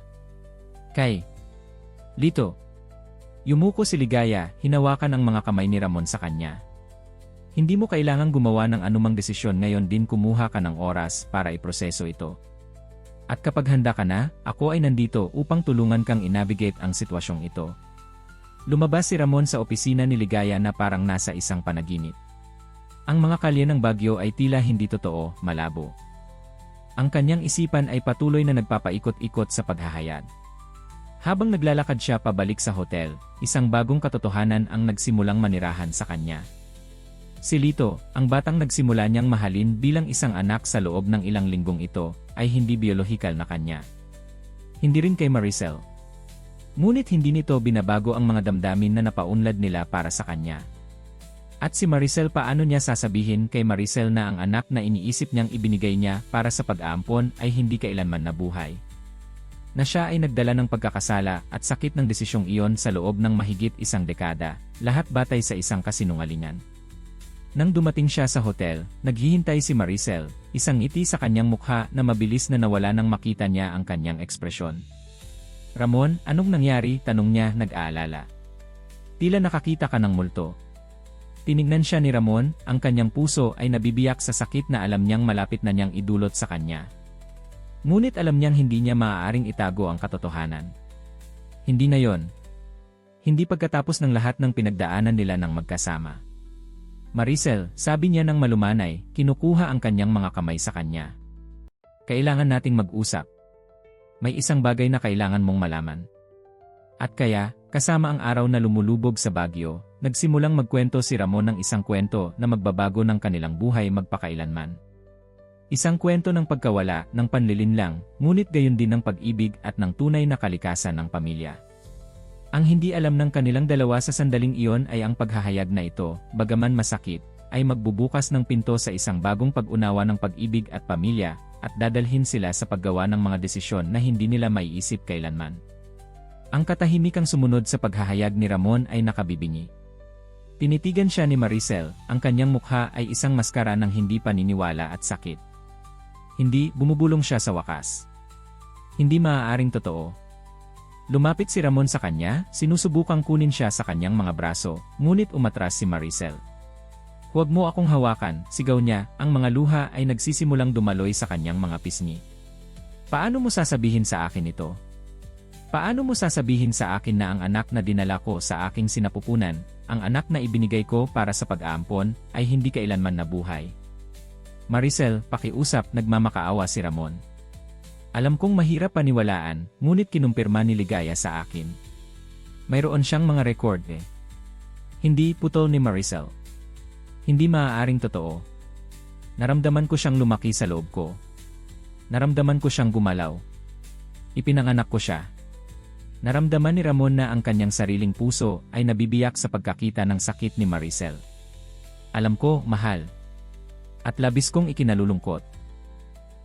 Kay Lito. Yumuko si Ligaya, hinawakan ang mga kamay ni Ramon sa kanya. Hindi mo kailangang gumawa ng anumang desisyon ngayon, din kumuha ka ng oras para iproseso ito. At kapag handa ka na, ako ay nandito upang tulungan kang inavigate ang sitwasyong ito. Lumabas si Ramon sa opisina ni Ligaya na parang nasa isang panaginip. Ang mga kalye ng Baguio ay tila hindi totoo, malabo. Ang kanyang isipan ay patuloy na nagpapaikot-ikot sa paghahayag. Habang naglalakad siya pabalik sa hotel, isang bagong katotohanan ang nagsimulang manirahan sa kanya. Si Lito, ang batang nagsimula niyang mahalin bilang isang anak sa loob ng ilang linggong ito, ay hindi biolohikal na kanya. Hindi rin kay Maricel. Ngunit hindi nito binabago ang mga damdamin na napaunlad nila para sa kanya. At si Maricel, paano niya sasabihin kay Maricel na ang anak na iniisip niyang ibinigay niya para sa pag-aampon ay hindi kailanman nabuhay? na siya ay nagdala ng pagkakasala at sakit ng desisyong iyon sa loob ng mahigit isang dekada, lahat batay sa isang kasinungalingan. Nang dumating siya sa hotel, naghihintay si Maricel, isang ngiti sa kanyang mukha na mabilis na nawala nang makita niya ang kanyang ekspresyon. "Ramon, anong nangyari?" tanong niya nag-aalala. "Tila nakakita ka ng multo." Tinignan siya ni Ramon, ang kanyang puso ay nabibiyak sa sakit na alam niyang malapit na niyang idulot sa kanya. Ngunit alam niyang hindi niya maaaring itago ang katotohanan. Hindi na yon. Hindi pagkatapos ng lahat ng pinagdaanan nila ng magkasama. "Maricel," sabi niya ng malumanay, kinukuha ang kanyang mga kamay sa kanya. "Kailangan nating mag-usap. May isang bagay na kailangan mong malaman." At kaya, kasama ang araw na lumulubog sa Baguio, nagsimulang magkwento si Ramon ng isang kwento na magbabago ng kanilang buhay magpakailanman. Isang kwento ng pagkawala, ng panlilinlang, ngunit gayon din ng pag-ibig at ng tunay na kalikasan ng pamilya. Ang hindi alam ng kanilang dalawa sa sandaling iyon ay ang paghahayag na ito, bagaman masakit, ay magbubukas ng pinto sa isang bagong pag-unawa ng pag-ibig at pamilya, at dadalhin sila sa paggawa ng mga desisyon na hindi nila maiisip kailanman. Ang katahimikang sumunod sa paghahayag ni Ramon ay nakabibingi. Tinitigan siya ni Maricel, ang kanyang mukha ay isang maskara ng hindi paniniwala at sakit. Hindi, bumubulong siya sa wakas. Hindi maaaring totoo. Lumapit si Ramon sa kanya, sinusubukang kunin siya sa kanyang mga braso, ngunit umatras si Maricel. "Huwag mo akong hawakan," sigaw niya, ang mga luha ay nagsisimulang dumaloy sa kanyang mga pisngi. "Paano mo sasabihin sa akin ito? Paano mo sasabihin sa akin na ang anak na dinala ko sa aking sinapupunan, ang anak na ibinigay ko para sa pag-aampon, ay hindi kailanman nabuhay?" "Maricel, pakiusap," nagmamakaawa si Ramon. "Alam kong mahirap paniwalaan, ngunit kinumpirma ni Ligaya sa akin. Mayroon siyang mga record eh." "Hindi," putol ni Maricel. "Hindi maaaring totoo. Naramdaman ko siyang lumaki sa loob ko. Naramdaman ko siyang gumalaw. Ipinanganak ko siya." Naramdaman ni Ramon na ang kanyang sariling puso ay nabibiyak sa pagkakita ng sakit ni Maricel. "Alam ko, mahal. At labis kong ikinalulungkot.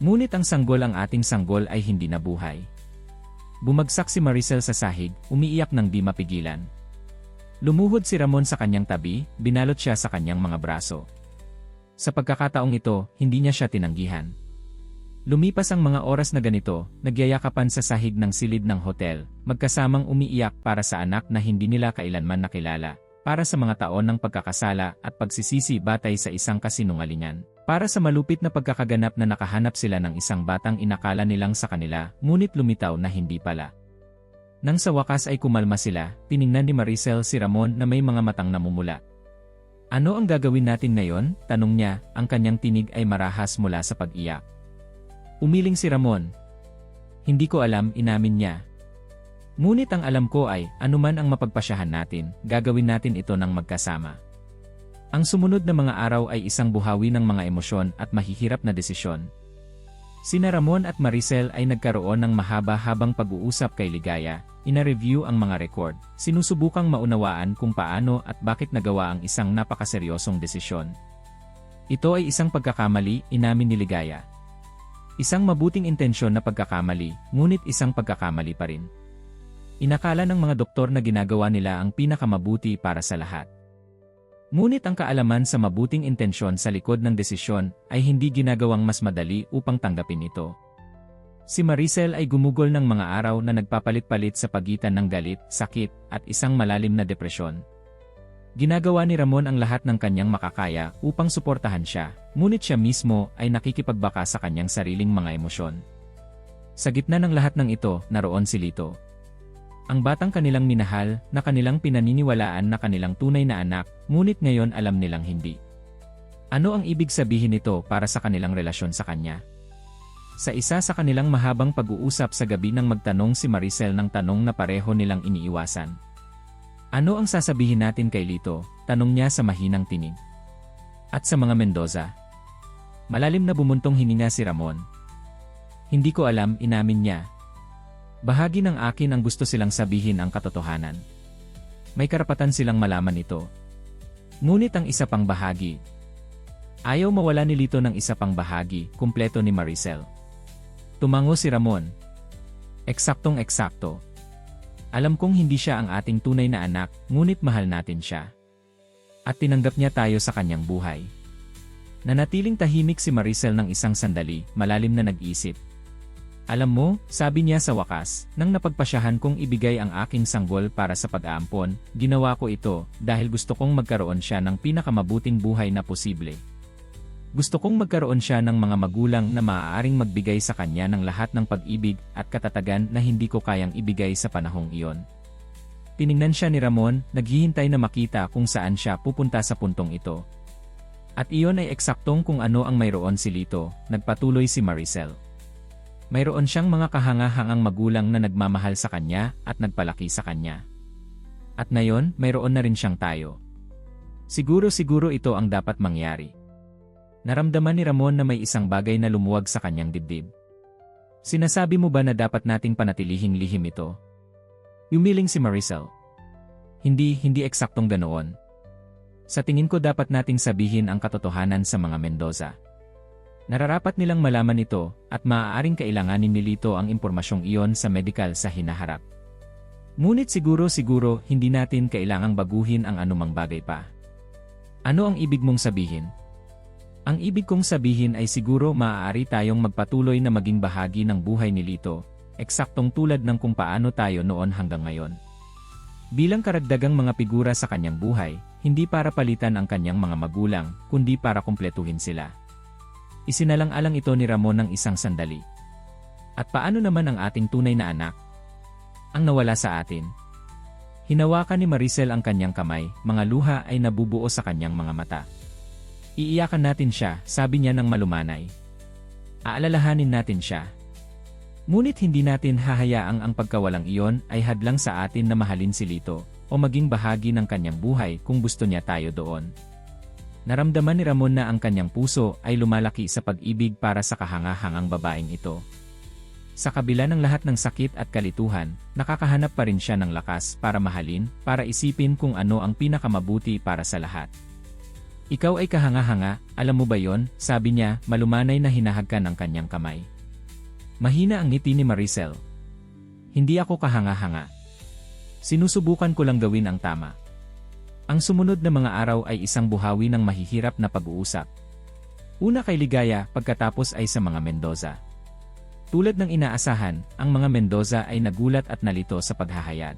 Ngunit ang sanggol, ang ating sanggol ay hindi nabuhay." Bumagsak si Maricel sa sahig, umiiyak ng di mapigilan. Lumuhod si Ramon sa kanyang tabi, binalot siya sa kanyang mga braso. Sa pagkakataong ito, hindi niya siya tinanggihan. Lumipas ang mga oras na ganito, nagyayakapan sa sahig ng silid ng hotel, magkasamang umiiyak para sa anak na hindi nila kailanman nakilala, para sa mga taon ng pagkakasala at pagsisisi batay sa isang kasinungalingan, para sa malupit na pagkakaganap na nakahanap sila ng isang batang inakala nilang sa kanila, ngunit lumitaw na hindi pala. Nang sa wakas ay kumalma sila, tiningnan ni Maricel si Ramon na may mga matang namumula. "Ano ang gagawin natin ngayon?" tanong niya, ang kanyang tinig ay marahas mula sa pag-iyak. Umiling si Ramon. "Hindi ko alam," inamin niya. "Ngunit ang alam ko ay, anuman ang mapagpasyahan natin, gagawin natin ito ng magkasama." Ang sumunod na mga araw ay isang buhawi ng mga emosyon at mahihirap na desisyon. Sina Ramon at Maricel ay nagkaroon ng mahaba-habang pag-uusap kay Ligaya, ina-review ang mga record, sinusubukang maunawaan kung paano at bakit nagawa ang isang napakaseryosong desisyon. "Ito ay isang pagkakamali," inamin ni Ligaya. "Isang mabuting intensyon na pagkakamali, ngunit isang pagkakamali pa rin. Inakala ng mga doktor na ginagawa nila ang pinakamabuti para sa lahat. Ngunit ang kaalaman sa mabuting intensyon sa likod ng desisyon ay hindi ginagawang mas madali upang tanggapin ito." Si Maricel ay gumugol ng mga araw na nagpapalit-palit sa pagitan ng galit, sakit, at isang malalim na depresyon. Ginagawa ni Ramon ang lahat ng kanyang makakaya upang suportahan siya, ngunit siya mismo ay nakikipagbaka sa kanyang sariling mga emosyon. Sa gitna ng lahat ng ito, naroon si Lito. Ang batang kanilang minahal, na kanilang pinaniniwalaan na kanilang tunay na anak, ngunit ngayon alam nilang hindi. Ano ang ibig sabihin nito para sa kanilang relasyon sa kanya? Sa isa sa kanilang mahabang pag-uusap sa gabi nang magtanong si Maricel ng tanong na pareho nilang iniiwasan. "Ano ang sasabihin natin kay Lito?" tanong niya sa mahinang tinig. "At sa mga Mendoza?" Malalim na bumuntong hininga si Ramon. "Hindi ko alam," inamin niya. "Bahagi ng akin ang gusto silang sabihin ang katotohanan. May karapatan silang malaman ito. Ngunit ang isa pang bahagi, ayaw mawala ni Lito ng isa pang bahagi," kumpleto ni Maricel. Tumango si Ramon. Eksaktong-eksakto. Alam kong hindi siya ang ating tunay na anak, ngunit mahal natin siya. At tinanggap niya tayo sa kanyang buhay. Nanatiling tahimik si Maricel ng isang sandali, malalim na nag-isip. Alam mo, sabi niya sa wakas, nang napagpasyahan kong ibigay ang aking sanggol para sa pag-aampon, ginawa ko ito dahil gusto kong magkaroon siya ng pinakamabuting buhay na posible. Gusto kong magkaroon siya ng mga magulang na maaaring magbigay sa kanya ng lahat ng pag-ibig at katatagan na hindi ko kayang ibigay sa panahong iyon. Tiningnan siya ni Ramon, naghihintay na makita kung saan siya pupunta sa puntong ito. At iyon ay eksaktong kung ano ang mayroon si Lito, nagpatuloy si Maricel. Mayroon siyang mga kahanga-hangang magulang na nagmamahal sa kanya at nagpalaki sa kanya. At ngayon, mayroon na rin siyang tayo. Siguro ito ang dapat mangyari. Naramdaman ni Ramon na may isang bagay na lumuwag sa kanyang dibdib. Sinasabi mo ba na dapat nating panatilihing lihim ito? Yumiling si Maricel. Hindi eksaktong ganoon. Sa tingin ko dapat nating sabihin ang katotohanan sa mga Mendoza. Nararapat nilang malaman ito at maaaring kailanganin ni Lito ang impormasyong iyon sa medikal sa hinaharap. Ngunit siguro hindi natin kailangang baguhin ang anumang bagay pa. Ano ang ibig mong sabihin? Ang ibig kong sabihin ay siguro maaari tayong magpatuloy na maging bahagi ng buhay ni Lito, eksaktong tulad ng kung paano tayo noon hanggang ngayon. Bilang karagdagang mga figura sa kanyang buhay, hindi para palitan ang kanyang mga magulang, kundi para kumpletuhin sila. Isinalang-alang ito ni Ramon ng isang sandali. At paano naman ang ating tunay na anak? Ang nawala sa atin. Hinawakan ni Maricel ang kanyang kamay, mga luha ay nabubuo sa kanyang mga mata. Iiyakan natin siya, sabi niya ng malumanay. Aalalahanin natin siya. Ngunit hindi natin hahayaang ang pagkawalang iyon ay hadlang sa atin na mahalin si Lito o maging bahagi ng kanyang buhay kung gusto niya tayo doon. Naramdaman ni Ramon na ang kanyang puso ay lumalaki sa pag-ibig para sa kahanga-hangang babaeng ito. Sa kabila ng lahat ng sakit at kalituhan, nakakahanap pa rin siya ng lakas para mahalin, para isipin kung ano ang pinakamabuti para sa lahat. Ikaw ay kahanga-hanga, alam mo ba yon? Sabi niya, malumanay na hinahagkan ang kanyang kamay. Mahina ang ngiti ni Maricel. Hindi ako kahanga-hanga. Sinusubukan ko lang gawin ang tama. Ang sumunod na mga araw ay isang buhawi ng mahihirap na pag-uusap. Una kay Ligaya, pagkatapos ay sa mga Mendoza. Tulad ng inaasahan, ang mga Mendoza ay nagulat at nalito sa paghahayag.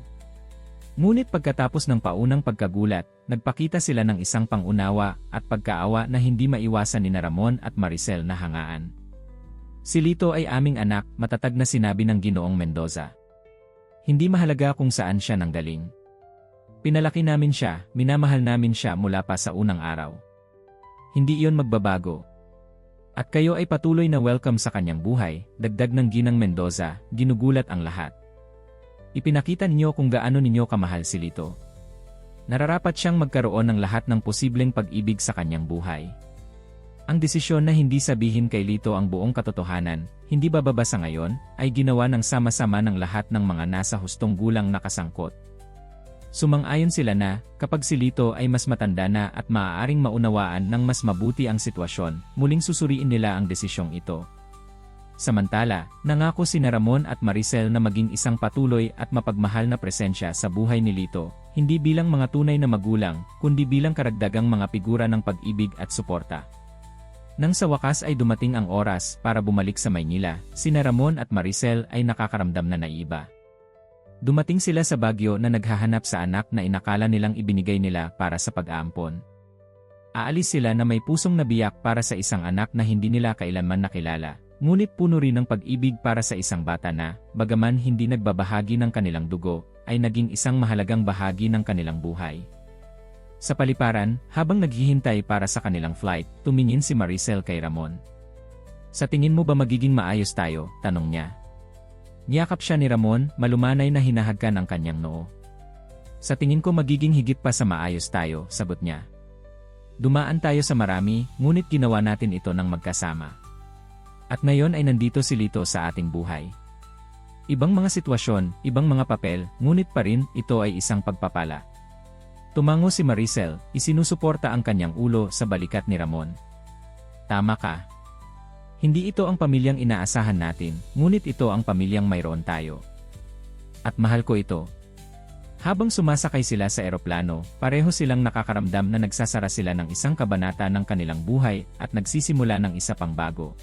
Ngunit pagkatapos ng paunang pagkagulat, nagpakita sila ng isang pangunawa at pagkaawa na hindi maiwasan ni Ramon at Maricel na hangaan. Si Lito ay aming anak, matatag na sinabi ng Ginoong Mendoza. Hindi mahalaga kung saan siya nanggaling. Pinalaki namin siya, minamahal namin siya mula pa sa unang araw. Hindi iyon magbabago. At kayo ay patuloy na welcome sa kanyang buhay, dagdag ng Ginang Mendoza, ginugulat ang lahat. Ipinakita ninyo kung gaano ninyo kamahal si Lito. Nararapat siyang magkaroon ng lahat ng posibleng pag-ibig sa kanyang buhay. Ang desisyon na hindi sabihin kay Lito ang buong katotohanan, hindi bababasa ngayon, ay ginawa ng sama-sama ng lahat ng mga nasa hustong gulang na kasangkot. Sumang-ayon sila na, kapag si Lito ay mas matanda na at maaaring maunawaan ng mas mabuti ang sitwasyon, muling susuriin nila ang desisyong ito. Samantala, nangako sina Ramon at Maricel na maging isang patuloy at mapagmahal na presensya sa buhay ni Lito, hindi bilang mga tunay na magulang, kundi bilang karagdagang mga figura ng pag-ibig at suporta. Nang sa wakas ay dumating ang oras para bumalik sa Maynila, sina Ramon at Maricel ay nakakaramdam na naiba. Dumating sila sa Baguio na naghahanap sa anak na inakala nilang ibinigay nila para sa pag-aampon. Aalis sila na may pusong nabiyak para sa isang anak na hindi nila kailanman nakilala, ngunit puno rin ng pag-ibig para sa isang bata na, bagaman hindi nagbabahagi ng kanilang dugo, ay naging isang mahalagang bahagi ng kanilang buhay. Sa paliparan, habang naghihintay para sa kanilang flight, tumingin si Maricel kay Ramon. Sa tingin mo ba magiging maayos tayo? Tanong niya. Niyakap siya ni Ramon, malumanay na hinahagkan ang kanyang noo. Sa tingin ko magiging higit pa sa maayos tayo, sagot niya. Dumaan tayo sa marami, ngunit ginawa natin ito ng magkasama. At ngayon ay nandito si Lito sa ating buhay. Ibang mga sitwasyon, ibang mga papel, ngunit pa rin ito ay isang pagpapala. Tumango si Maricel, isinusuporta ang kanyang ulo sa balikat ni Ramon. Tama ka. Hindi ito ang pamilyang inaasahan natin, ngunit ito ang pamilyang mayroon tayo. At mahal ko ito. Habang sumasakay sila sa eroplano, pareho silang nakakaramdam na nagsasara sila ng isang kabanata ng kanilang buhay at nagsisimula ng isa pang bago.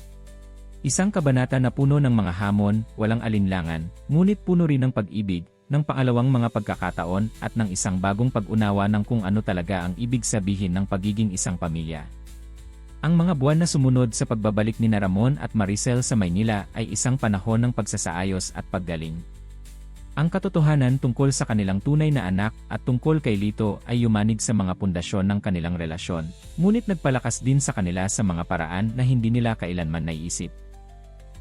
Isang kabanata na puno ng mga hamon, walang alinlangan, ngunit puno rin ng pag-ibig, ng pangalawang mga pagkakataon at ng isang bagong pag-unawa ng kung ano talaga ang ibig sabihin ng pagiging isang pamilya. Ang mga buwan na sumunod sa pagbabalik ni Ramon at Maricel sa Maynila ay isang panahon ng pagsasaayos at paggaling. Ang katotohanan tungkol sa kanilang tunay na anak at tungkol kay Lito ay yumanig sa mga pundasyon ng kanilang relasyon, ngunit nagpalakas din sa kanila sa mga paraan na hindi nila kailanman naiisip.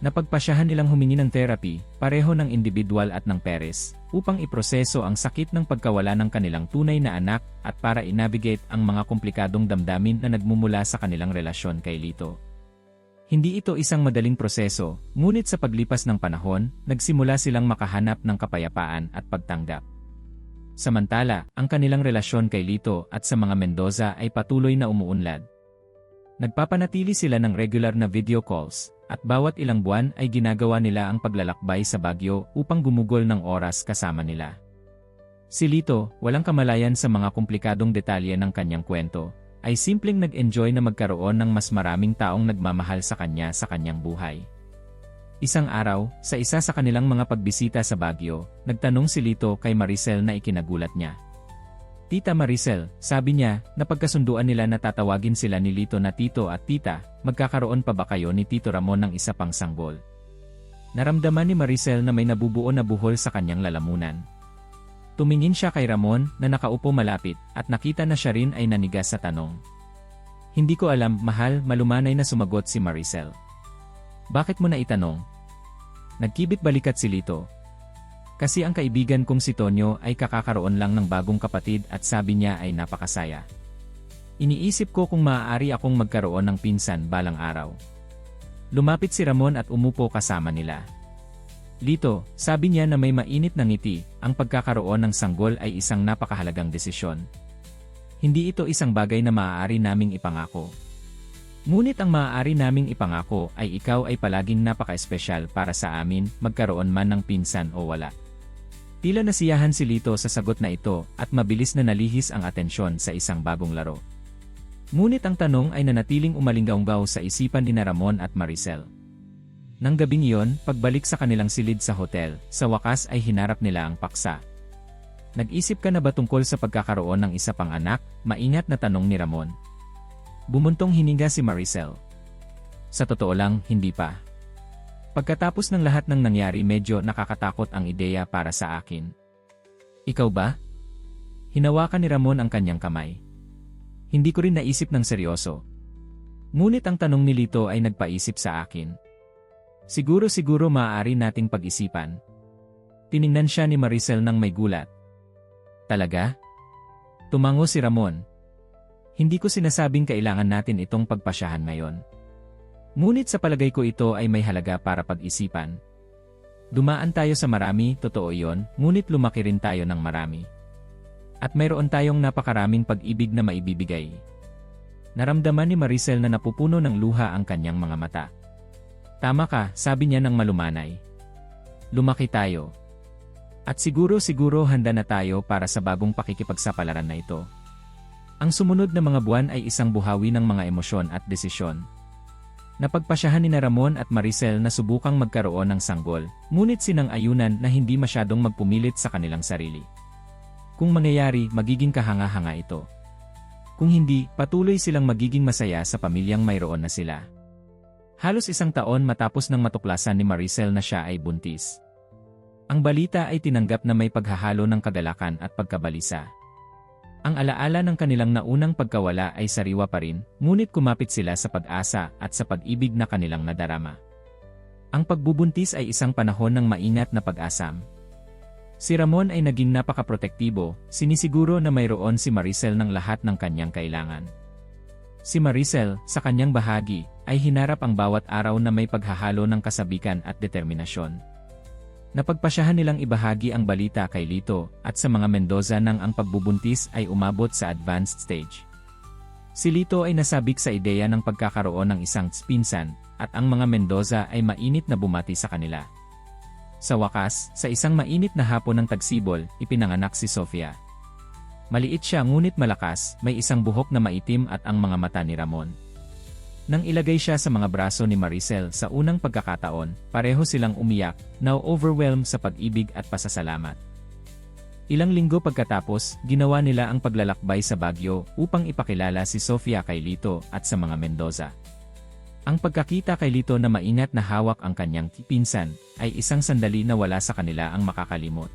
Napagpasyahan nilang humingi ng therapy, pareho ng individual at ng pares, upang iproseso ang sakit ng pagkawala ng kanilang tunay na anak at para i-navigate ang mga komplikadong damdamin na nagmumula sa kanilang relasyon kay Lito. Hindi ito isang madaling proseso, ngunit sa paglipas ng panahon, nagsimula silang makahanap ng kapayapaan at pagtanggap. Samantala, ang kanilang relasyon kay Lito at sa mga Mendoza ay patuloy na umuunlad. Nagpapanatili sila ng regular na video calls, at bawat ilang buwan ay ginagawa nila ang paglalakbay sa Baguio upang gumugol ng oras kasama nila. Si Lito, walang kamalayan sa mga komplikadong detalye ng kanyang kwento, ay simpleng nag-enjoy na magkaroon ng mas maraming taong nagmamahal sa kanya sa kanyang buhay. Isang araw, sa isa sa kanilang mga pagbisita sa Baguio, nagtanong si Lito kay Maricel na ikinagulat niya. Tita Maricel, sabi niya, napagkasunduan nila na tatawagin sila ni Lito na tito at tita, magkakaroon pa ba kayo ni Tito Ramon ng isa pang sanggol? Naramdaman ni Maricel na may nabubuo na buhol sa kanyang lalamunan. Tumingin siya kay Ramon na nakaupo malapit at nakita na siya rin ay nanigas sa tanong. Hindi ko alam, mahal, malumanay na sumagot si Maricel. Bakit mo na itanong? Nagkibit balikat si Lito. Kasi ang kaibigan kong si Tonyo ay kakakaroon lang ng bagong kapatid at sabi niya ay napakasaya. Iniisip ko kung maaari akong magkaroon ng pinsan balang araw. Lumapit si Ramon at umupo kasama nila. Lito, sabi niya na may mainit na ngiti, ang pagkakaroon ng sanggol ay isang napakahalagang desisyon. Hindi ito isang bagay na maaari naming ipangako. Ngunit ang maaari naming ipangako ay ikaw ay palaging napaka-espesyal para sa amin, magkaroon man ng pinsan o wala. Tila nasiyahan si Lito sa sagot na ito at mabilis na nalihis ang atensyon sa isang bagong laro. Ngunit ang tanong ay nanatiling umalinggaw sa isipan ni Ramon at Maricel. Nang gabing iyon, pagbalik sa kanilang silid sa hotel, sa wakas ay hinarap nila ang paksa. Nag-isip ka na ba tungkol sa pagkakaroon ng isa pang anak? Maingat na tanong ni Ramon. Bumuntong hininga si Maricel. Sa totoo lang, hindi pa. Pagkatapos ng lahat ng nangyari medyo nakakatakot ang ideya para sa akin. Ikaw ba? Hinawakan ni Ramon ang kanyang kamay. Hindi ko rin naisip ng seryoso. Ngunit ang tanong ni Lito ay nagpaisip sa akin. Siguro maaari nating pag-isipan. Tiningnan siya ni Maricel nang may gulat. Talaga? Tumango si Ramon. Hindi ko sinasabing kailangan natin itong pagpasyahan ngayon. Ngunit sa palagay ko ito ay may halaga para pag-isipan. Dumaan tayo sa marami, totoo iyon, ngunit lumaki rin tayo ng marami. At mayroon tayong napakaraming pag-ibig na maibibigay. Naramdaman ni Maricel na napupuno ng luha ang kanyang mga mata. Tama ka, sabi niya ng malumanay. Lumaki tayo. At siguro handa na tayo para sa bagong pakikipagsapalaran na ito. Ang sumunod na mga buwan ay isang buhawi ng mga emosyon at desisyon. Napagpasyahan ni Ramon at Maricel na subukang magkaroon ng sanggol, ngunit sinang-ayunan na hindi masyadong magpumilit sa kanilang sarili. Kung mangyayari, magiging kahanga-hanga ito. Kung hindi, patuloy silang magiging masaya sa pamilyang mayroon na sila. Halos isang taon matapos ng matuklasan ni Maricel na siya ay buntis. Ang balita ay tinanggap na may paghahalo ng kagalakan at pagkabalisa. Ang alaala ng kanilang naunang pagkawala ay sariwa pa rin, ngunit kumapit sila sa pag-asa at sa pag-ibig na kanilang nadarama. Ang pagbubuntis ay isang panahon ng maingat na pag-asam. Si Ramon ay naging napaka-protektibo, sinisiguro na mayroon si Maricel ng lahat ng kanyang kailangan. Si Maricel, sa kanyang bahagi, ay hinarap ang bawat araw na may paghahalo ng kasabikan at determinasyon. Napagpasyahan nilang ibahagi ang balita kay Lito at sa mga Mendoza nang ang pagbubuntis ay umabot sa advanced stage. Si Lito ay nasabik sa ideya ng pagkakaroon ng isang pinsan, at ang mga Mendoza ay mainit na bumati sa kanila. Sa wakas, sa isang mainit na hapon ng tagsibol, ipinanganak si Sofia. Maliit siya ngunit malakas, may isang buhok na maitim at ang mga mata ni Ramon. Nang ilagay siya sa mga braso ni Maricel sa unang pagkakataon, pareho silang umiyak, now overwhelmed sa pag-ibig at pasasalamat. Ilang linggo pagkatapos, ginawa nila ang paglalakbay sa Baguio upang ipakilala si Sofia kay Lito at sa mga Mendoza. Ang pagkakita kay Lito na maingat na hawak ang kanyang pinsan, ay isang sandali na wala sa kanila ang makakalimot.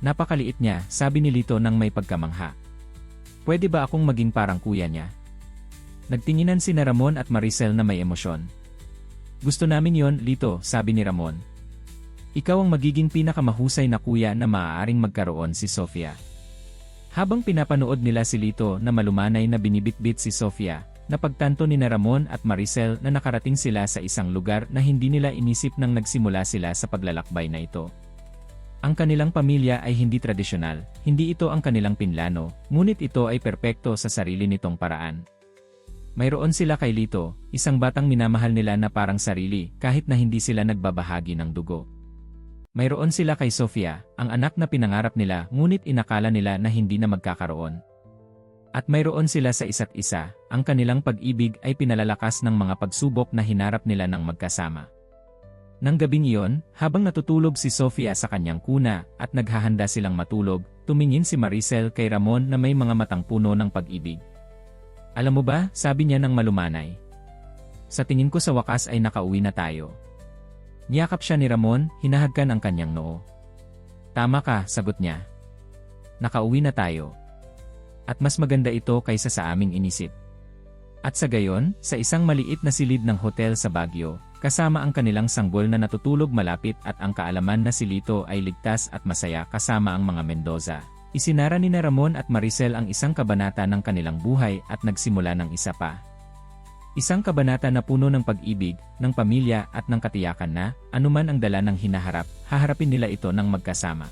Napakaliit niya, sabi ni Lito nang may pagkamangha. Pwede ba akong maging parang kuya niya? Nagtinginan sina Ramon at Maricel na may emosyon. Gusto namin yon, Lito, sabi ni Ramon. Ikaw ang magiging pinakamahusay na kuya na maaaring magkaroon si Sofia. Habang pinapanood nila si Lito na malumanay na binibitbit si Sofia, napagtanto ni Ramon at Maricel na nakarating sila sa isang lugar na hindi nila inisip nang nagsimula sila sa paglalakbay na ito. Ang kanilang pamilya ay hindi tradisyonal, hindi ito ang kanilang pinlano, ngunit ito ay perpekto sa sarili nitong paraan. Mayroon sila kay Lito, isang batang minamahal nila na parang sarili kahit na hindi sila nagbabahagi ng dugo. Mayroon sila kay Sofia, ang anak na pinangarap nila ngunit inakala nila na hindi na magkakaroon. At mayroon sila sa isa't isa, ang kanilang pag-ibig ay pinalalakas ng mga pagsubok na hinarap nila ng magkasama. Nang gabing iyon, habang natutulog si Sofia sa kanyang kuna at naghahanda silang matulog, tumingin si Maricel kay Ramon na may mga matang puno ng pag-ibig. Alam mo ba, sabi niya nang malumanay. Sa tingin ko sa wakas ay nakauwi na tayo. Niyakap siya ni Ramon, hinahagkan ang kanyang noo. Tama ka, sagot niya. Nakauwi na tayo. At mas maganda ito kaysa sa aming inisip. At sa gayon, sa isang maliit na silid ng hotel sa Baguio, kasama ang kanilang sanggol na natutulog malapit at ang kaalaman na si Lito ay ligtas at masaya kasama ang mga Mendoza, isinara ni Ramon at Maricel ang isang kabanata ng kanilang buhay at nagsimula ng isa pa. Isang kabanata na puno ng pag-ibig, ng pamilya at ng katiyakan na, anuman ang dala ng hinaharap, haharapin nila ito ng magkasama.